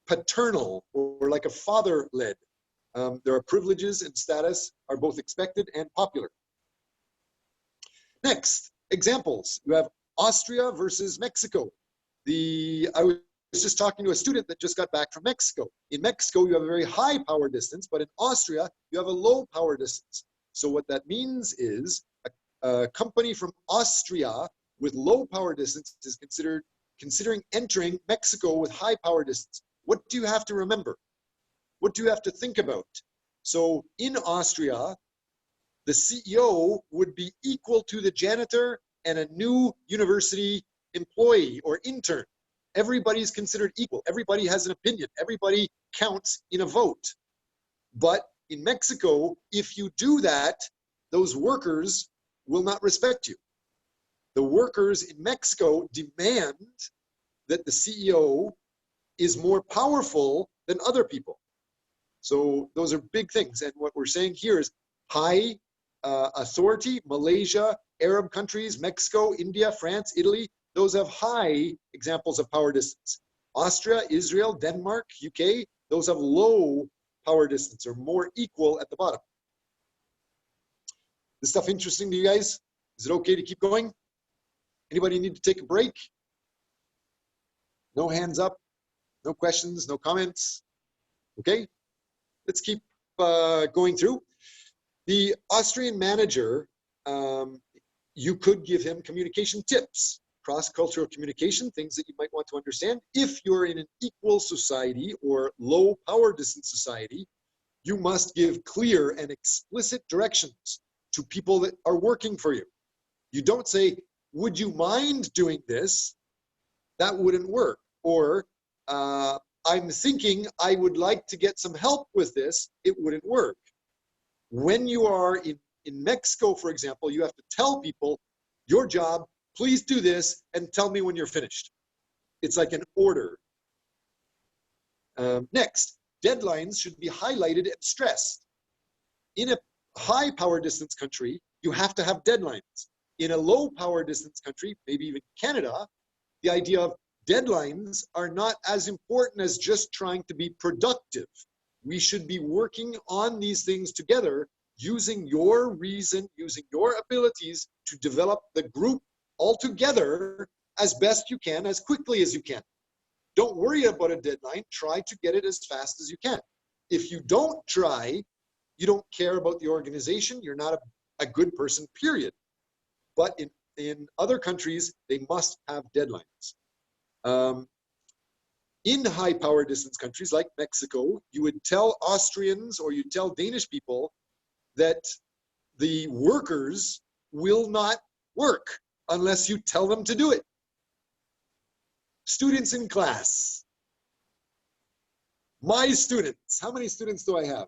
paternal or like a father-led. There are privileges and status are both expected and popular. Next, examples. You have Austria versus Mexico. I was just talking to a student that just got back from Mexico. In Mexico, you have a very high power distance, but in Austria, you have a low power distance. So what that means is a company from Austria with low power distance is considering entering Mexico with high power distance. What do you have to remember? What do you have to think about? So in Austria, the CEO would be equal to the janitor and a new university employee or intern. Everybody's considered equal. Everybody has an opinion. Everybody counts in a vote. But in Mexico, if you do that, those workers will not respect you. The workers in Mexico demand that the CEO is more powerful than other people. So those are big things. And what we're saying here is high authority, Malaysia, Arab countries, Mexico, India, France, Italy, those have high examples of power distance. Austria, Israel, Denmark, UK, those have low power distance or more equal at the bottom. This stuff interesting to you guys? Is it okay to keep going? Anybody need to take a break? No hands up, no questions, no comments. Okay, let's keep going through. The Austrian manager, you could give him communication tips, cross-cultural communication, things that you might want to understand. If you're in an equal society or low power distance society, you must give clear and explicit directions to people that are working for you. You don't say, would you mind doing this? That wouldn't work. Or I'm thinking I would like to get some help with this. It wouldn't work. When you are in Mexico, for example, you have to tell people, your job, please do this and tell me when you're finished. It's like an order. Next, deadlines should be highlighted and stressed. In a high power distance country, you have to have deadlines. In a low power distance country, maybe even Canada, the idea of deadlines are not as important as just trying to be productive. We should be working on these things together, using your reason, using your abilities to develop the group all together as best you can, as quickly as you can. Don't worry about a deadline. Try to get it as fast as you can. If you don't try, you don't care about the organization. You're not a good person, period. But in other countries, they must have deadlines. In high power distance countries like Mexico, you would tell Austrians or you tell Danish people that the workers will not work unless you tell them to do it. Students in class. My students, how many students do I have?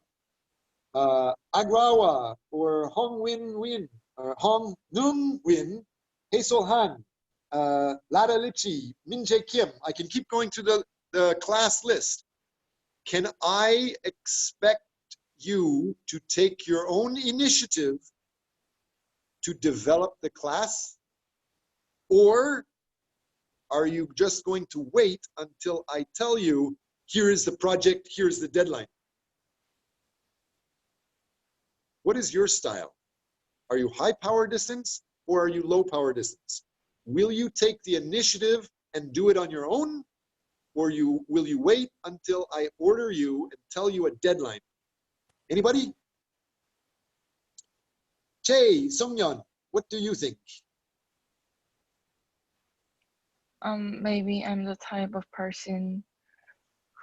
Agrawa or Hong Win Win, or Hong Nung Win, Hazel Han, Lada Lichi, Min Jae Kim. I can keep going to the class list. Can I expect you to take your own initiative to develop the class? Or are you just going to wait until I tell you, here is the project, here's the deadline? What is your style? Are you high power distance or are you low power distance? Will you take the initiative and do it on your own? Or will you wait until I order you and tell you a deadline? Anybody? Che, Songyeon, what do you think? Maybe I'm the type of person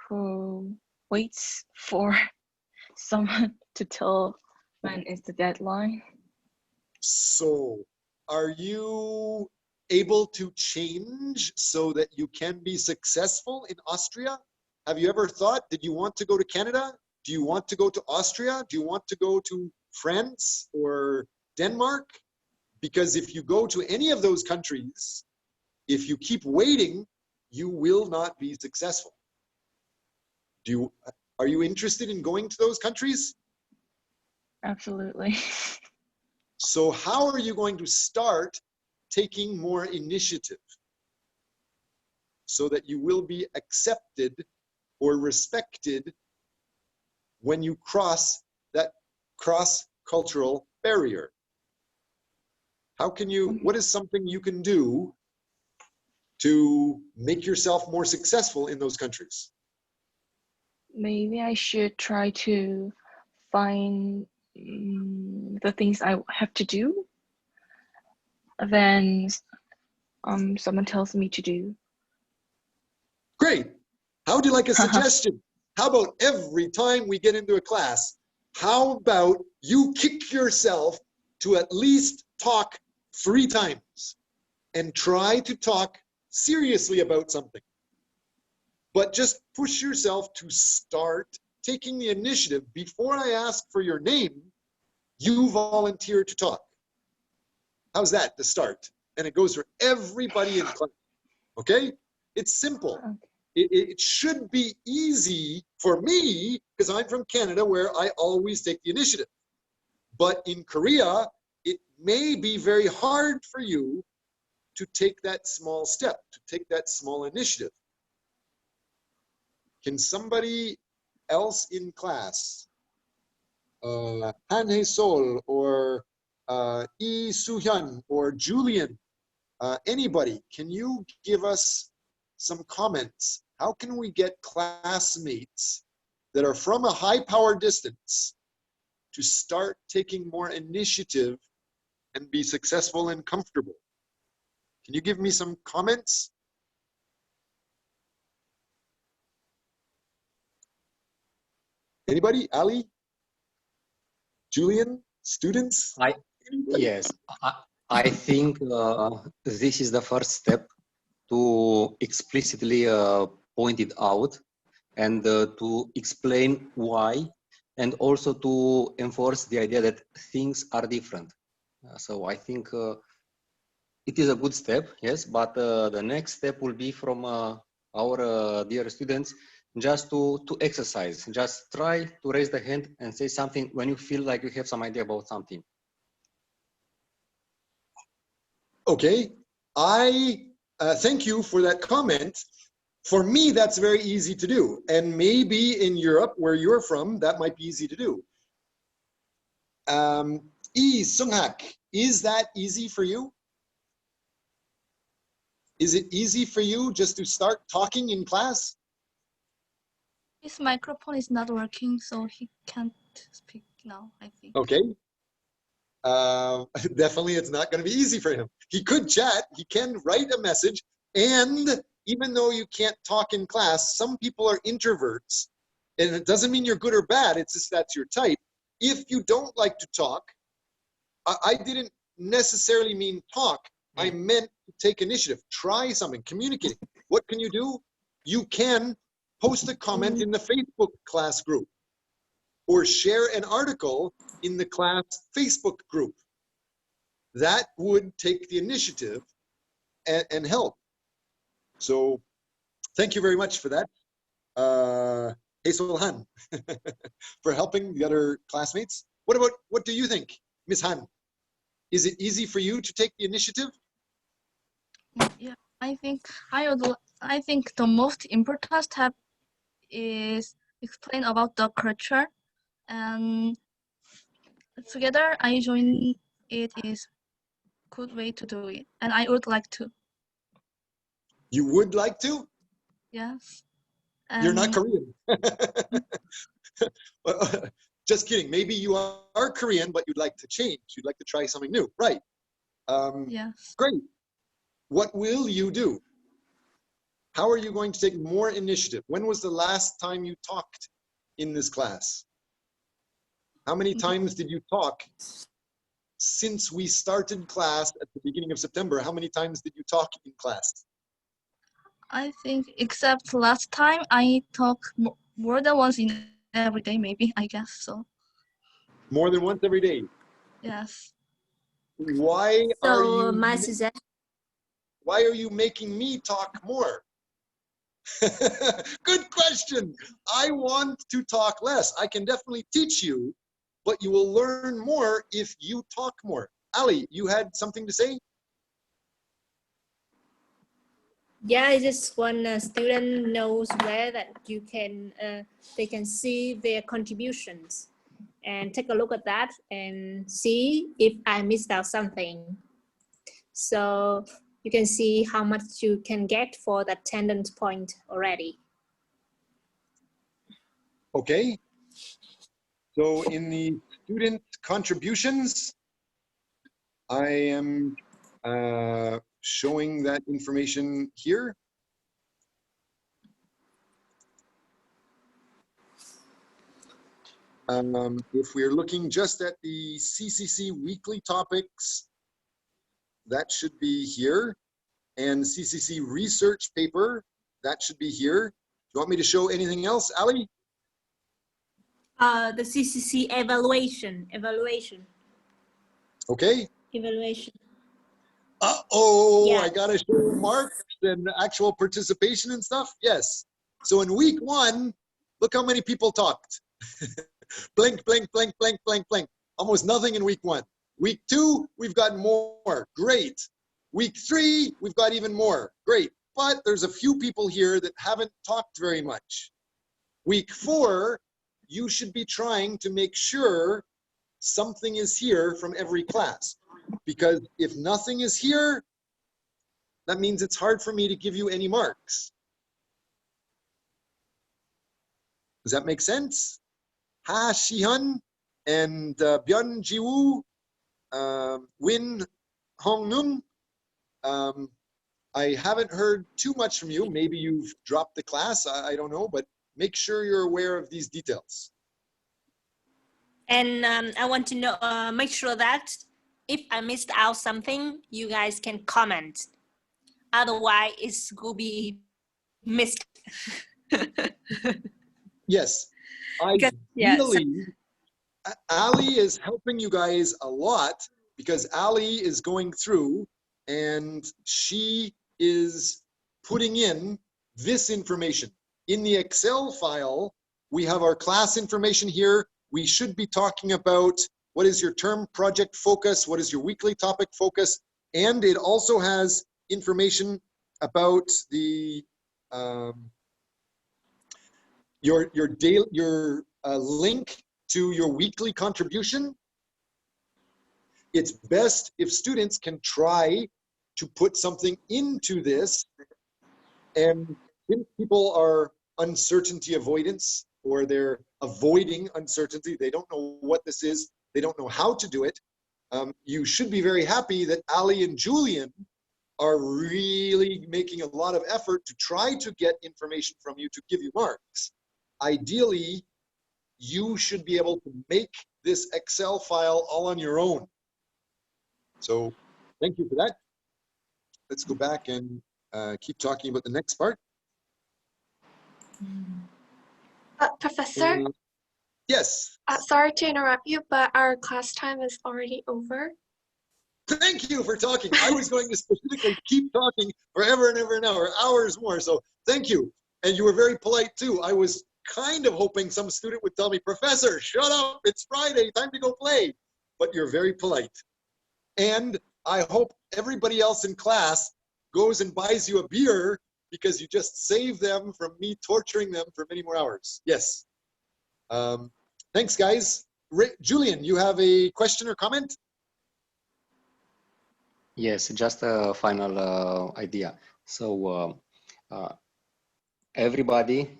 who waits for someone to tell when is the deadline. So, are you able to change so that you can be successful in Austria? Have you ever thought, did you want to go to Canada? Do you want to go to Austria? Do you want to go to France or Denmark? Because if you go to any of those countries, if you keep waiting, you will not be successful. Are you interested in going to those countries? Absolutely. So how are you going to start taking more initiative so that you will be accepted or respected when you cross that cross-cultural barrier? How can you, what is something you can do to make yourself more successful in those countries? Maybe I should try to find the things I have to do. Then someone tells me to do. Great. How would you like a suggestion? How about every time we get into a class, how about you kick yourself to at least talk 3 times and try to talk seriously about something? But just push yourself to start taking the initiative. Before I ask for your name, you volunteer to talk. How's that to start? And it goes for everybody in class, okay? It's simple. It should be easy for me, because I'm from Canada, where I always take the initiative. But in Korea, it may be very hard for you to take that small step, to take that small initiative. Can somebody else in class, Han Hae Sol or Lee Soo-hyun or Julian, anybody, can you give us some comments? How can we get classmates that are from a high power distance to start taking more initiative and be successful and comfortable? Can you give me some comments? Anybody? Ali? Julian? Students? Yes, I think this is the first step to explicitly point it out and to explain why, and also to enforce the idea that things are different. So I think it is a good step, yes, but the next step will be from our dear students just to exercise. Just try to raise the hand and say something when you feel like you have some idea about something. Okay, I thank you for that comment. For me, that's very easy to do. And maybe in Europe, where you're from, that might be easy to do. Lee Sung-hak, is that easy for you? Is it easy for you just to start talking in class? His microphone is not working, so he can't speak now, I think. Okay. Definitely it's not going to be easy for him. He could chat, he can write a message, and even though you can't talk in class, some people are introverts. And it doesn't mean you're good or bad, it's just that's your type. If you don't like to talk, I didn't necessarily mean talk. I meant to take initiative, try something, communicate. What can you do? You can post a comment in the Facebook class group or share an article in the class Facebook group. That would take the initiative and help. So thank you very much for that. Hazel Han, for helping the other classmates. What do you think, Ms. Han? Is it easy for you to take the initiative? Yeah, I think the most important step is explain about the culture, and together I join it is good way to do it, and I would like to. You would like to? Yes. You're not Korean. Just kidding. Maybe you are Korean, but you'd like to change. You'd like to try something new, right? Yes. Great. What will you do? How are you going to take more initiative? When was the last time you talked in this class? How many times did you talk since we started class at the beginning of September? How many times did you talk in class? I think except last time I talk more than once in every day, maybe, I guess so. More than once every day? Yes. Why So my suggestion. Why are you making me talk more? Good question. I want to talk less. I can definitely teach you, but you will learn more if you talk more. Ali, you had something to say? Yeah, I just want a student knows where that you can they can see their contributions and take a look at that and see if I missed out something. So you can see how much you can get for the attendance point already. Okay. So in the student contributions, I am showing that information here. If we're looking just at the CCC weekly topics, that should be here. And CCC research paper, that should be here. Do you want me to show anything else, Ali? The CCC evaluation. Okay. Evaluation. Uh-oh, Yeah. I gotta show marks and actual participation and stuff. Yes. So in week 1, look how many people talked. Blank, blank, blank, blank, blank, blank. Almost nothing in week 1. Week 2, we've got more. Great. Week 3, we've got even more. Great. But there's a few people here that haven't talked very much. Week 4, you should be trying to make sure something is here from every class. Because if nothing is here, that means it's hard for me to give you any marks. Does that make sense? Ha Shihan and Byun Jiwoo, Win Hong Nun. I haven't heard too much from you. Maybe you've dropped the class, I don't know, but make sure you're aware of these details. And I want to know, make sure that if I missed out something, you guys can comment. Otherwise, it's going to be missed. Yes. Ideally, Ali is helping you guys a lot because Ali is going through and she is putting in this information. In the Excel file, we have our class information here. We should be talking about what is your term project focus, what is your weekly topic focus, and it also has information about the your link to your weekly contribution. It's best if students can try to put something into this, and if people are uncertainty avoidance or they're avoiding uncertainty, they don't know what this is, they don't know how to do it, you should be very happy that Ali and Julian are really making a lot of effort to try to get information from you to give you marks. Ideally, you should be able to make this Excel file all on your own. So thank you for that. Let's go back and keep talking about the next part. Professor? Yes. Sorry to interrupt you, but our class time is already over. Thank you for talking. I was going to specifically keep talking forever and ever and ever, hours more. So thank you. And you were very polite too. I was kind of hoping some student would tell me, Professor, shut up, it's Friday, time to go play. But you're very polite. And I hope everybody else in class goes and buys you a beer because you just saved them from me torturing them for many more hours. Yes. Thanks, guys. Julian, you have a question or comment? Yes, just a final idea. So everybody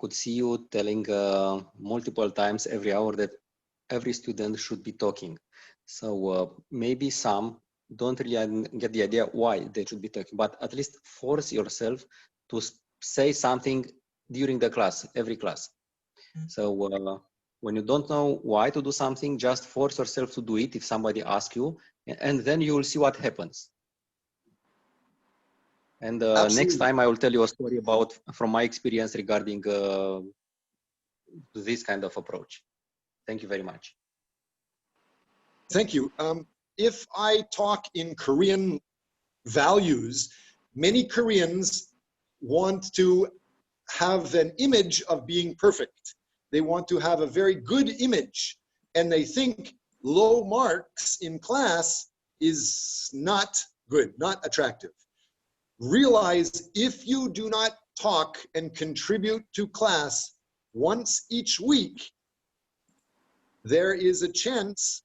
could see you telling multiple times every hour that every student should be talking. So maybe some don't really get the idea why they should be talking, but at least force yourself to say something during the class, every class. So when you don't know why to do something, just force yourself to do it if somebody asks you, and then you will see what happens. And next time I will tell you a story from my experience regarding this kind of approach. Thank you very much. Thank you. If I talk in Korean values, many Koreans want to have an image of being perfect. They want to have a very good image, and they think low marks in class is not good, not attractive. Realize if you do not talk and contribute to class once each week, there is a chance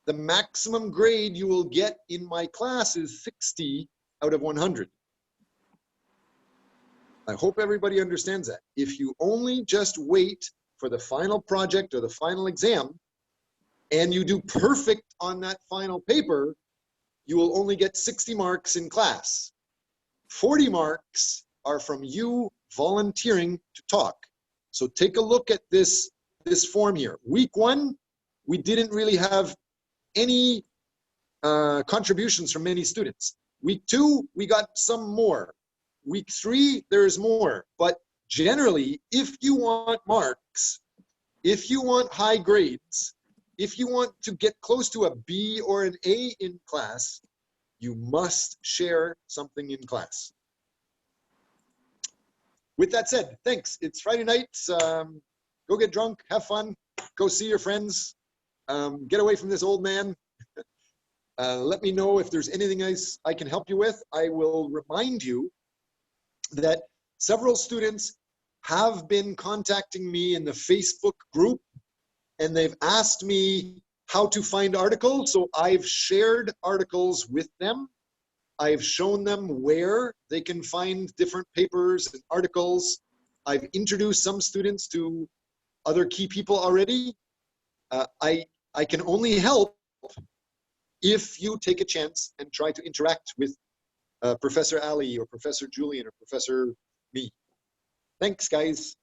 the maximum grade you will get in my class is 60 out of 100. I hope everybody understands that. If you only just wait for the final project or the final exam, and you do perfect on that final paper, you will only get 60 marks in class. 40 marks are from you volunteering to talk. So take a look at this form here. Week 1, we didn't really have any contributions from many students. Week 2, we got some more. Week 3, there's more. But generally, if you want marks, if you want high grades, if you want to get close to a B or an A in class, you must share something in class. With that said, thanks. It's Friday night. Go get drunk, have fun, go see your friends, get away from this old man. Let me know if there's anything else I can help you with. I will remind you that several students have been contacting me in the Facebook group, and they've asked me how to find articles. So I've shared articles with them. I've shown them where they can find different papers and articles. I've introduced some students to other key people already. I can only help if you take a chance and try to interact with Professor Ali or Professor Julian or Professor me. Thanks, guys.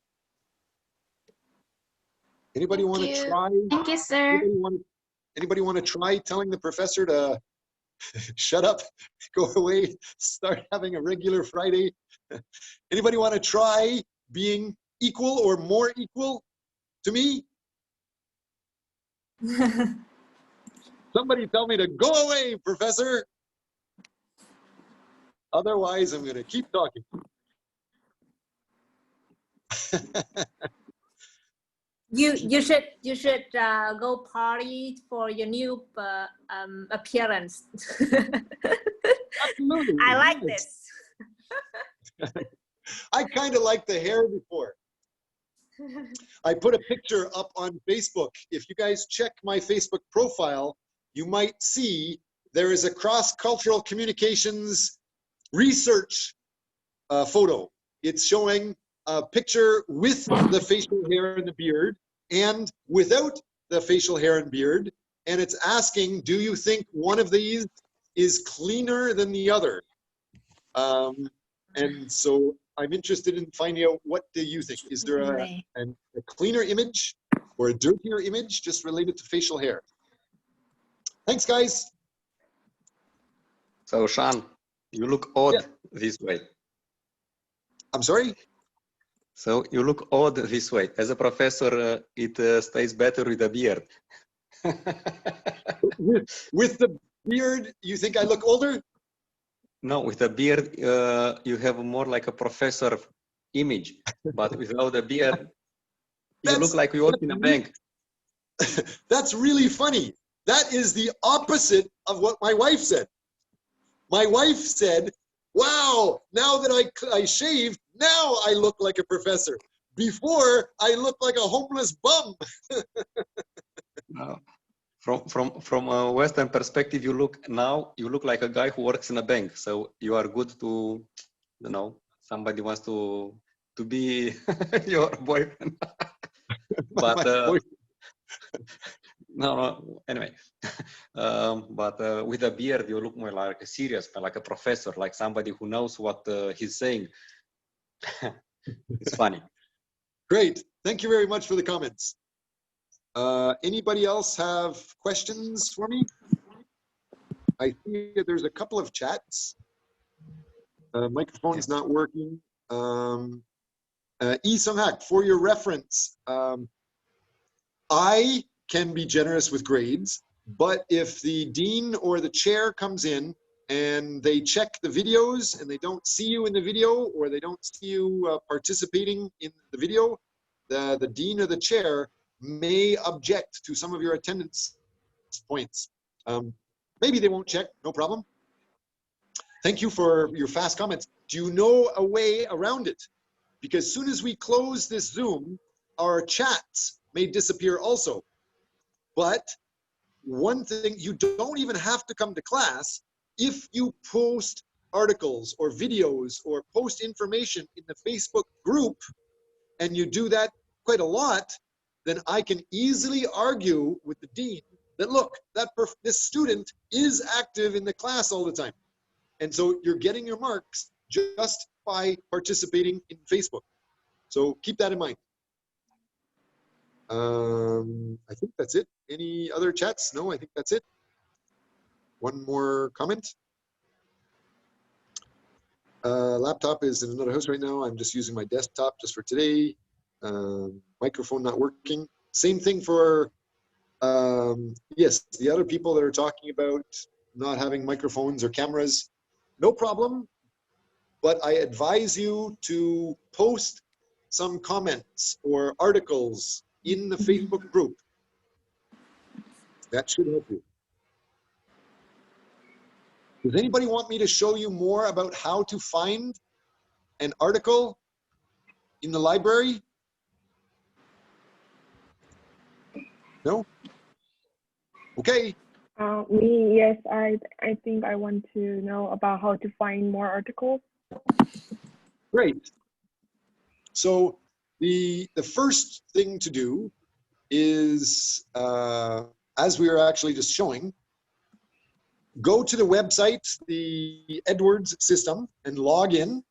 Anybody want to try? Thank you, sir. Anybody want to try telling the professor to shut up, go away, start having a regular Friday? Anybody want to try being equal or more equal to me? Somebody tell me to go away, professor. Otherwise, I'm going to keep talking. You should go party for your new appearance. Absolutely. I like this. I kind of like the hair before. I put a picture up on Facebook. If you guys check my Facebook profile, you might see there is a cross-cultural communications research photo. It's showing a picture with the facial hair and the beard and without the facial hair and beard. And it's asking, do you think one of these is cleaner than the other? And so I'm interested in finding out, what do you think? Is there a cleaner image or a dirtier image just related to facial hair? Thanks, guys. So, Sean, you look odd this way. I'm sorry? So you look odd this way. As a professor, it stays better with a beard. with the beard, you think I look older? No, with a beard, you have more like a professor image, but without a beard, you look That's- like you work in a bank. That's really funny. That is the opposite of what my wife said. My wife said, wow, now that I shaved, now I look like a professor. Before, I look like a homeless bum. From a Western perspective, you look like a guy who works in a bank. So you are good to, you know, somebody wants to be your boyfriend. But no, anyway. But with a beard, you look more like a serious, like a professor, like somebody who knows what he's saying. It's funny. Great. Thank you very much for the comments. Anybody else have questions for me? I see that there's a couple of chats. Microphone's not working. Yi Sung-hak, for your reference, I can be generous with grades, but if the dean or the chair comes in and they check the videos and they don't see you in the video, or they don't see you participating in the video, the dean or the chair may object to some of your attendance points. Maybe they won't check, no problem. Thank you for your fast comments. Do you know a way around it? Because as soon as we close this Zoom, our chats may disappear also. But one thing, you don't even have to come to class. If you post articles or videos or post information in the Facebook group, and you do that quite a lot, then I can easily argue with the dean that, look, this student is active in the class all the time. And so you're getting your marks just by participating in Facebook. So keep that in mind. I think that's it. Any other chats? No, I think that's it. One more comment. Laptop is in another house right now. I'm just using my desktop just for today. Microphone not working. Same thing for, yes, the other people that are talking about not having microphones or cameras. No problem, but I advise you to post some comments or articles in the Facebook group. That should help you. Does anybody want me to show you more about how to find an article in the library? No? Okay. Me, yes, I think I want to know about how to find more articles. Great. So the first thing to do is, as we are actually just showing, go to the website, the Edwards system, and log in.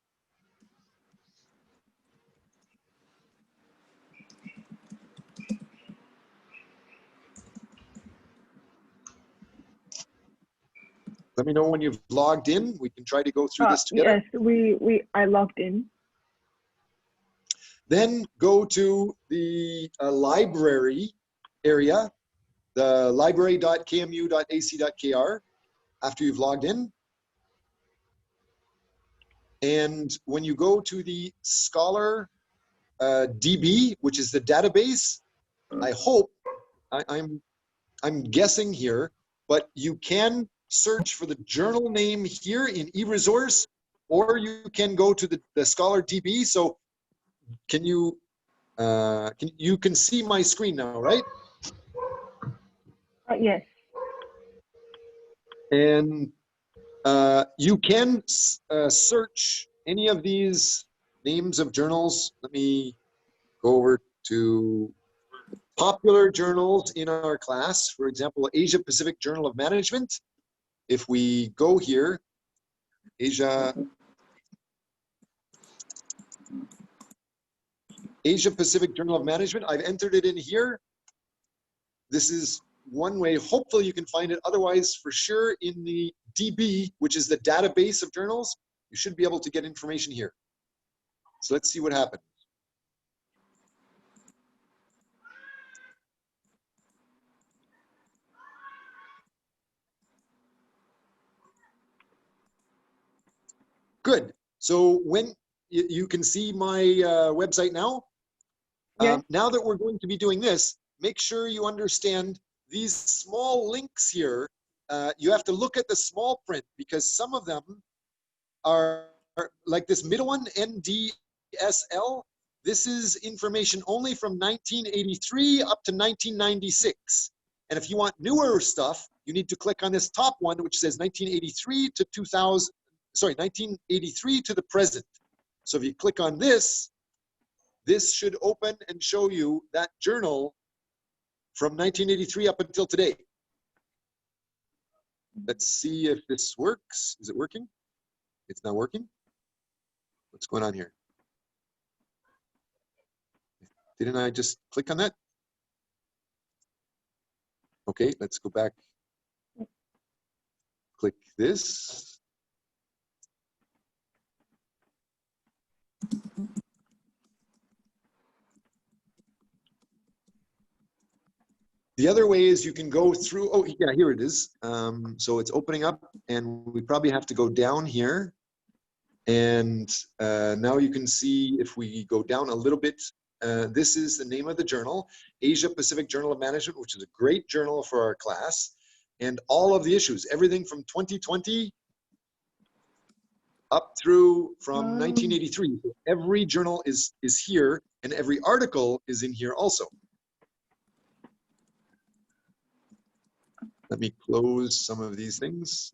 Let me know when you've logged in. We can try to go through this together. Yes, I logged in. Then go to the library area, the library.kmu.ac.kr after you've logged in. And when you go to the Scholar DB, which is the database, I hope, I'm guessing here, but you can search for the journal name here in eResource, or you can go to the Scholar DB. So can you can see my screen now, right? Yes. And you can search any of these names of journals. Let me go over to popular journals in our class. For example, Asia Pacific Journal of Management. If we go here, Asia Pacific Journal of Management, I've entered it in here. This is one way. Hopefully you can find it. Otherwise, for sure, in the DB, which is the database of journals, you should be able to get information here. So let's see what happens. Good. So when you can see my website now. Yes. Now that we're going to be doing this, make sure you understand these small links here. You have to look at the small print because some of them are like this middle one, NDSL. This is information only from 1983 up to 1996. And if you want newer stuff, you need to click on this top one, which says 1983 to 2000, sorry, 1983 to the present. So if you click on this, this should open and show you that journal from 1983 up until today. Let's see if this works. Is it working? It's not working. What's going on here? Didn't I just click on that? Okay, let's go back. Click this. The other way is you can go through, oh yeah, here it is. So it's opening up and we probably have to go down here. And now you can see if we go down a little bit, this is the name of the journal, Asia Pacific Journal of Management, which is a great journal for our class. And all of the issues, everything from 2020 up through from 1983. So every journal is here and every article is in here also. Let me close some of these things.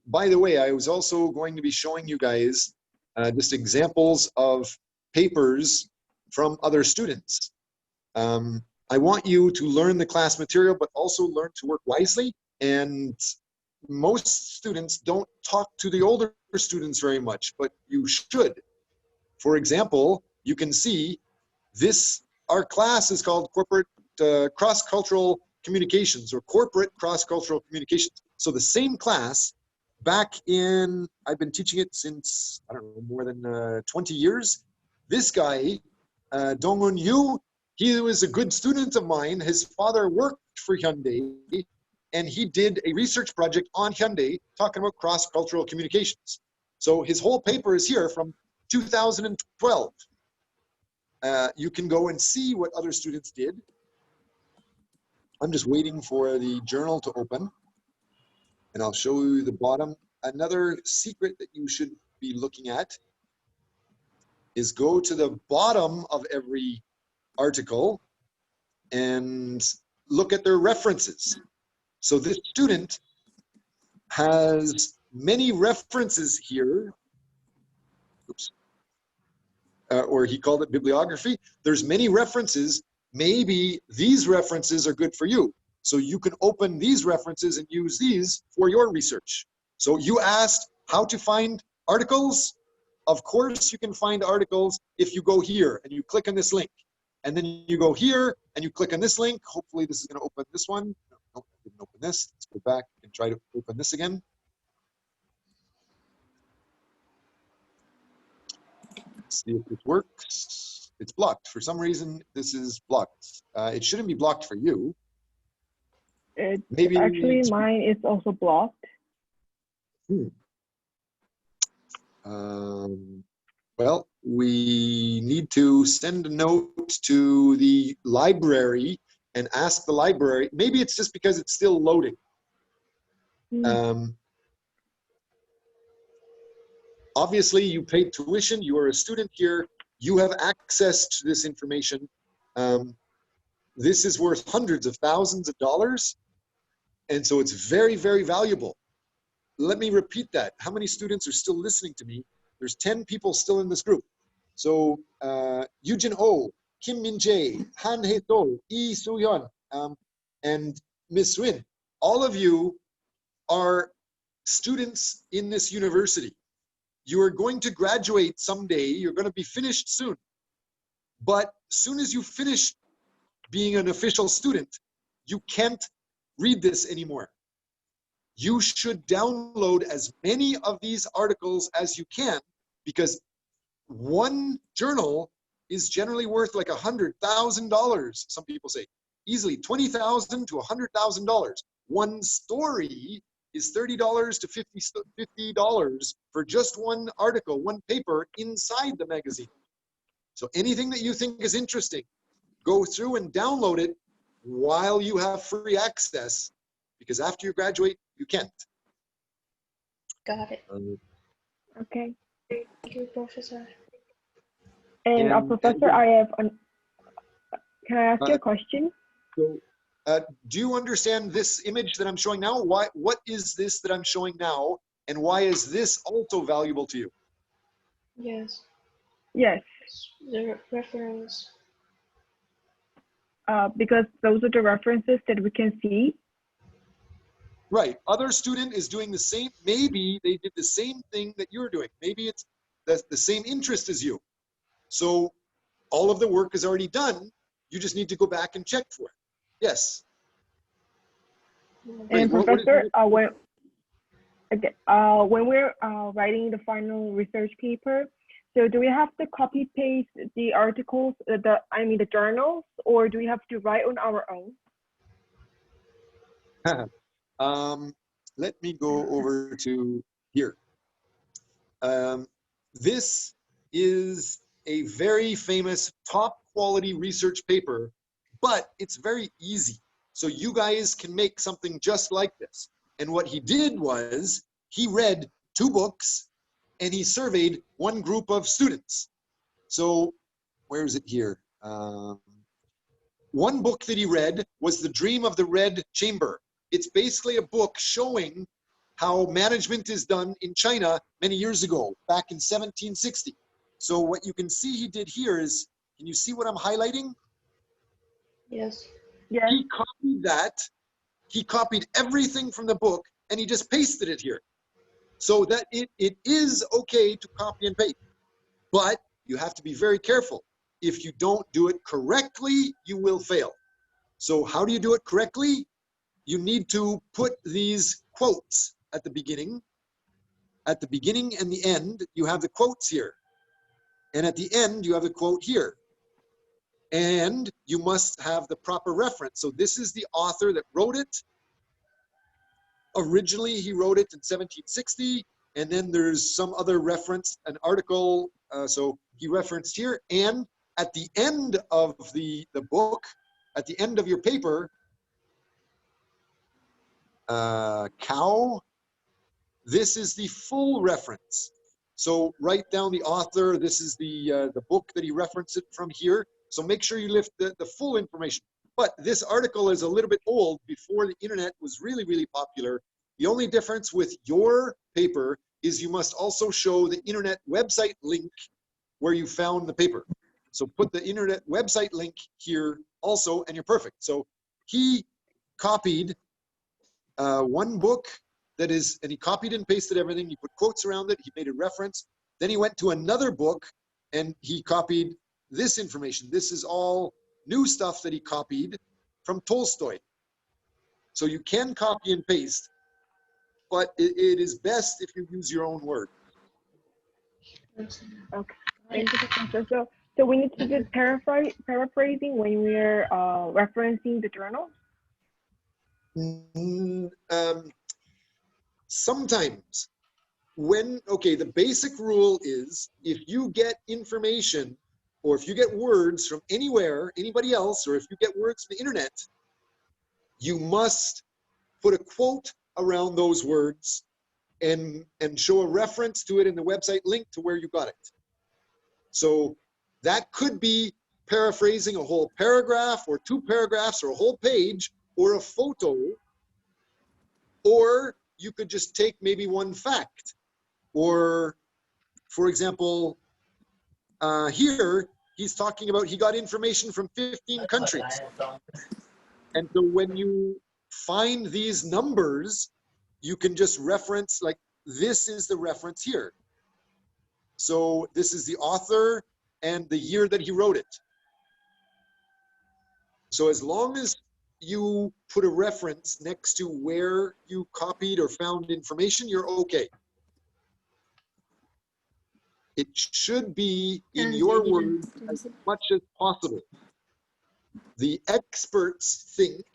By the way, I was also going to be showing you guys just examples of papers from other students. I want you to learn the class material, but also learn to work wisely. And most students don't talk to the older students very much, but you should. For example, you can see this, our class is called Corporate Cross-Cultural Communications or Corporate Cross-Cultural Communications. So the same class back in, I've been teaching it since, I don't know, more than 20 years. This guy, Dong-un Yu, he was a good student of mine. His father worked for Hyundai and he did a research project on Hyundai talking about cross-cultural communications. So his whole paper is here from 2012. You can go and see what other students did. I'm just waiting for the journal to open and I'll show you the bottom. Another secret that you should be looking at is go to the bottom of every article and look at their references. So this student has many references here. Oops. Or he called it bibliography. There's many references. Maybe these references are good for you. So you can open these references and use these for your research. So you asked how to find articles. Of course, you can find articles if you go here and you click on this link. And then you go here and you click on this link. Hopefully this is going to open this one. No, I didn't open this. Let's go back and try to open this again. Let's see if this works. It's blocked. For some reason, this is blocked. It shouldn't be blocked for you. Maybe actually mine is also blocked. Well, we need to send a note to the library and ask the library. Maybe it's just because it's still loading. Obviously, you paid tuition. You are a student here. You have access to this information. This is worth hundreds of thousands of dollars. And so it's very, very valuable. Let me repeat that. How many students are still listening to me? There's 10 people still in this group. So Eugene Oh, Kim Min Jae, Han Hye Do, Lee Soo Hyun, and Miss Win. All of you are students in this university. You are going to graduate someday. You're going to be finished soon. But soon as you finish being an official student, you can't read this anymore. You should download as many of these articles as you can, because one journal is generally worth like $100,000, some people say. Easily $20,000 to $100,000. One story is $30 to $50 for just one article, one paper inside the magazine. So anything that you think is interesting, go through and download it while you have free access, because after you graduate, you can't. Got it. Okay. Thank you, Professor. And Professor, I have can I ask you a question? So, do you understand this image that I'm showing now? What is this that I'm showing now, and why is this also valuable to you? Yes. Yes. The reference. Because those are the references that we can see. Right. Other student is doing the same. Maybe they did the same thing that you're doing. Maybe it's the same interest as you. So all of the work is already done. You just need to go back and check for it. Yes. And Professor, when we're writing the final research paper, so do we have to copy paste the articles, the journals, or do we have to write on our own? Let me go over to here. This is a very famous top quality research paper, but it's very easy. So you guys can make something just like this. And what he did was he read 2 books and he surveyed one group of students. So where is it here? One book that he read was The Dream of the Red Chamber. It's basically a book showing how management is done in China many years ago, back in 1760. So what you can see he did here is, can you see what I'm highlighting? Yes. Yeah. He copied that. He copied everything from the book and he just pasted it here. So that it is okay to copy and paste, but you have to be very careful. If you don't do it correctly, you will fail. So how do you do it correctly? You need to put these quotes at the beginning. At the beginning and the end, you have the quotes here. And at the end, you have the quote here. And you must have the proper reference. So this is the author that wrote it. Originally, he wrote it in 1760, and then there's some other reference, an article, so he referenced here. And at the end of the book, at the end of your paper, cow, this is the full reference. So write down the author, this is the book that he referenced it from here. So make sure you lift the full information. But this article is a little bit old, before the internet was really, really popular. The only difference with your paper is you must also show the internet website link where you found the paper. So put the internet website link here also, and you're perfect. So he copied one book that is, and he copied and pasted everything. He put quotes around it. He made a reference. Then he went to another book and he copied this information. This is all new stuff that he copied from Tolstoy. So you can copy and paste, but it is best if you use your own word. Okay. Thank you, Professor. So we need to do paraphrasing when we're referencing the journal? Sometimes okay, the basic rule is if you get information or if you get words from anywhere, anybody else, or if you get words from the internet, you must put a quote around those words and show a reference to it in the website link to where you got it. So that could be paraphrasing a whole paragraph or 2 paragraphs or a whole page or a photo, or you could just take maybe one fact. Or, for example, here he's talking about he got information from 15 countries. And so when you find these numbers, you can just reference, like, this is the reference here. So this is the author and the year that he wrote it. So as long as you put a reference next to where you copied or found information, you're okay. It should be in your words as much as possible. The experts think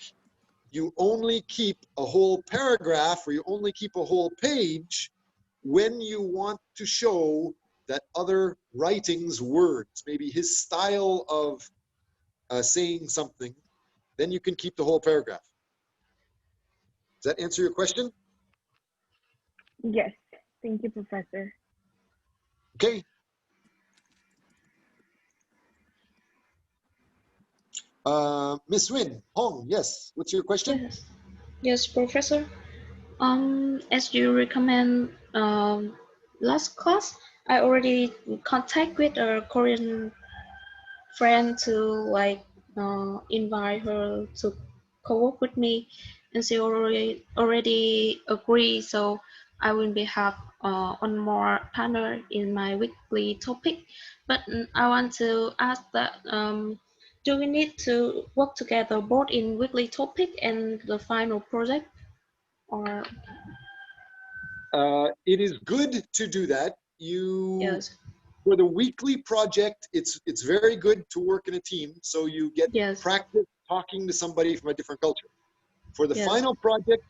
you only keep a whole paragraph or you only keep a whole page when you want to show that other writing's words, maybe his style of saying something, then you can keep the whole paragraph. Does that answer your question? Yes. Thank you, Professor. Okay. Miss Win, Hong, yes. What's your question? Yes, yes, Professor. As you recommend last class, I already contact with a Korean friend to like invite her to co-work with me, and she already agreed. So I will be have one more partner in my weekly topic. But I want to ask that do we need to work together both in weekly topic and the final project, or? It is good to do that. Yes. For the weekly project, it's very good to work in a team, so you get practice talking to somebody from a different culture. For the final project,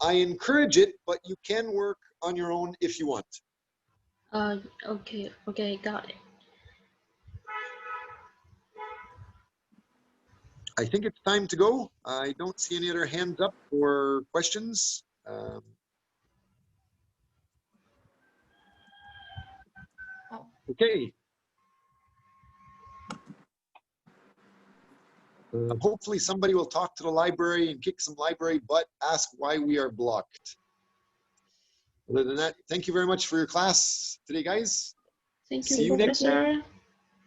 I encourage it, but you can work on your own if you want. Okay, got it. I think it's time to go. I don't see any other hands up for questions. Okay. Hopefully somebody will talk to the library and kick some library butt, ask why we are blocked. Other than that, thank you very much for your class today, guys. Thank you, See you next week. Professor. Have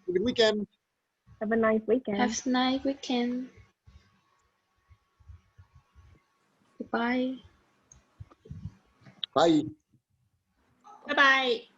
a good weekend. Have a nice weekend. Have a nice weekend. Goodbye. Bye. Bye-bye.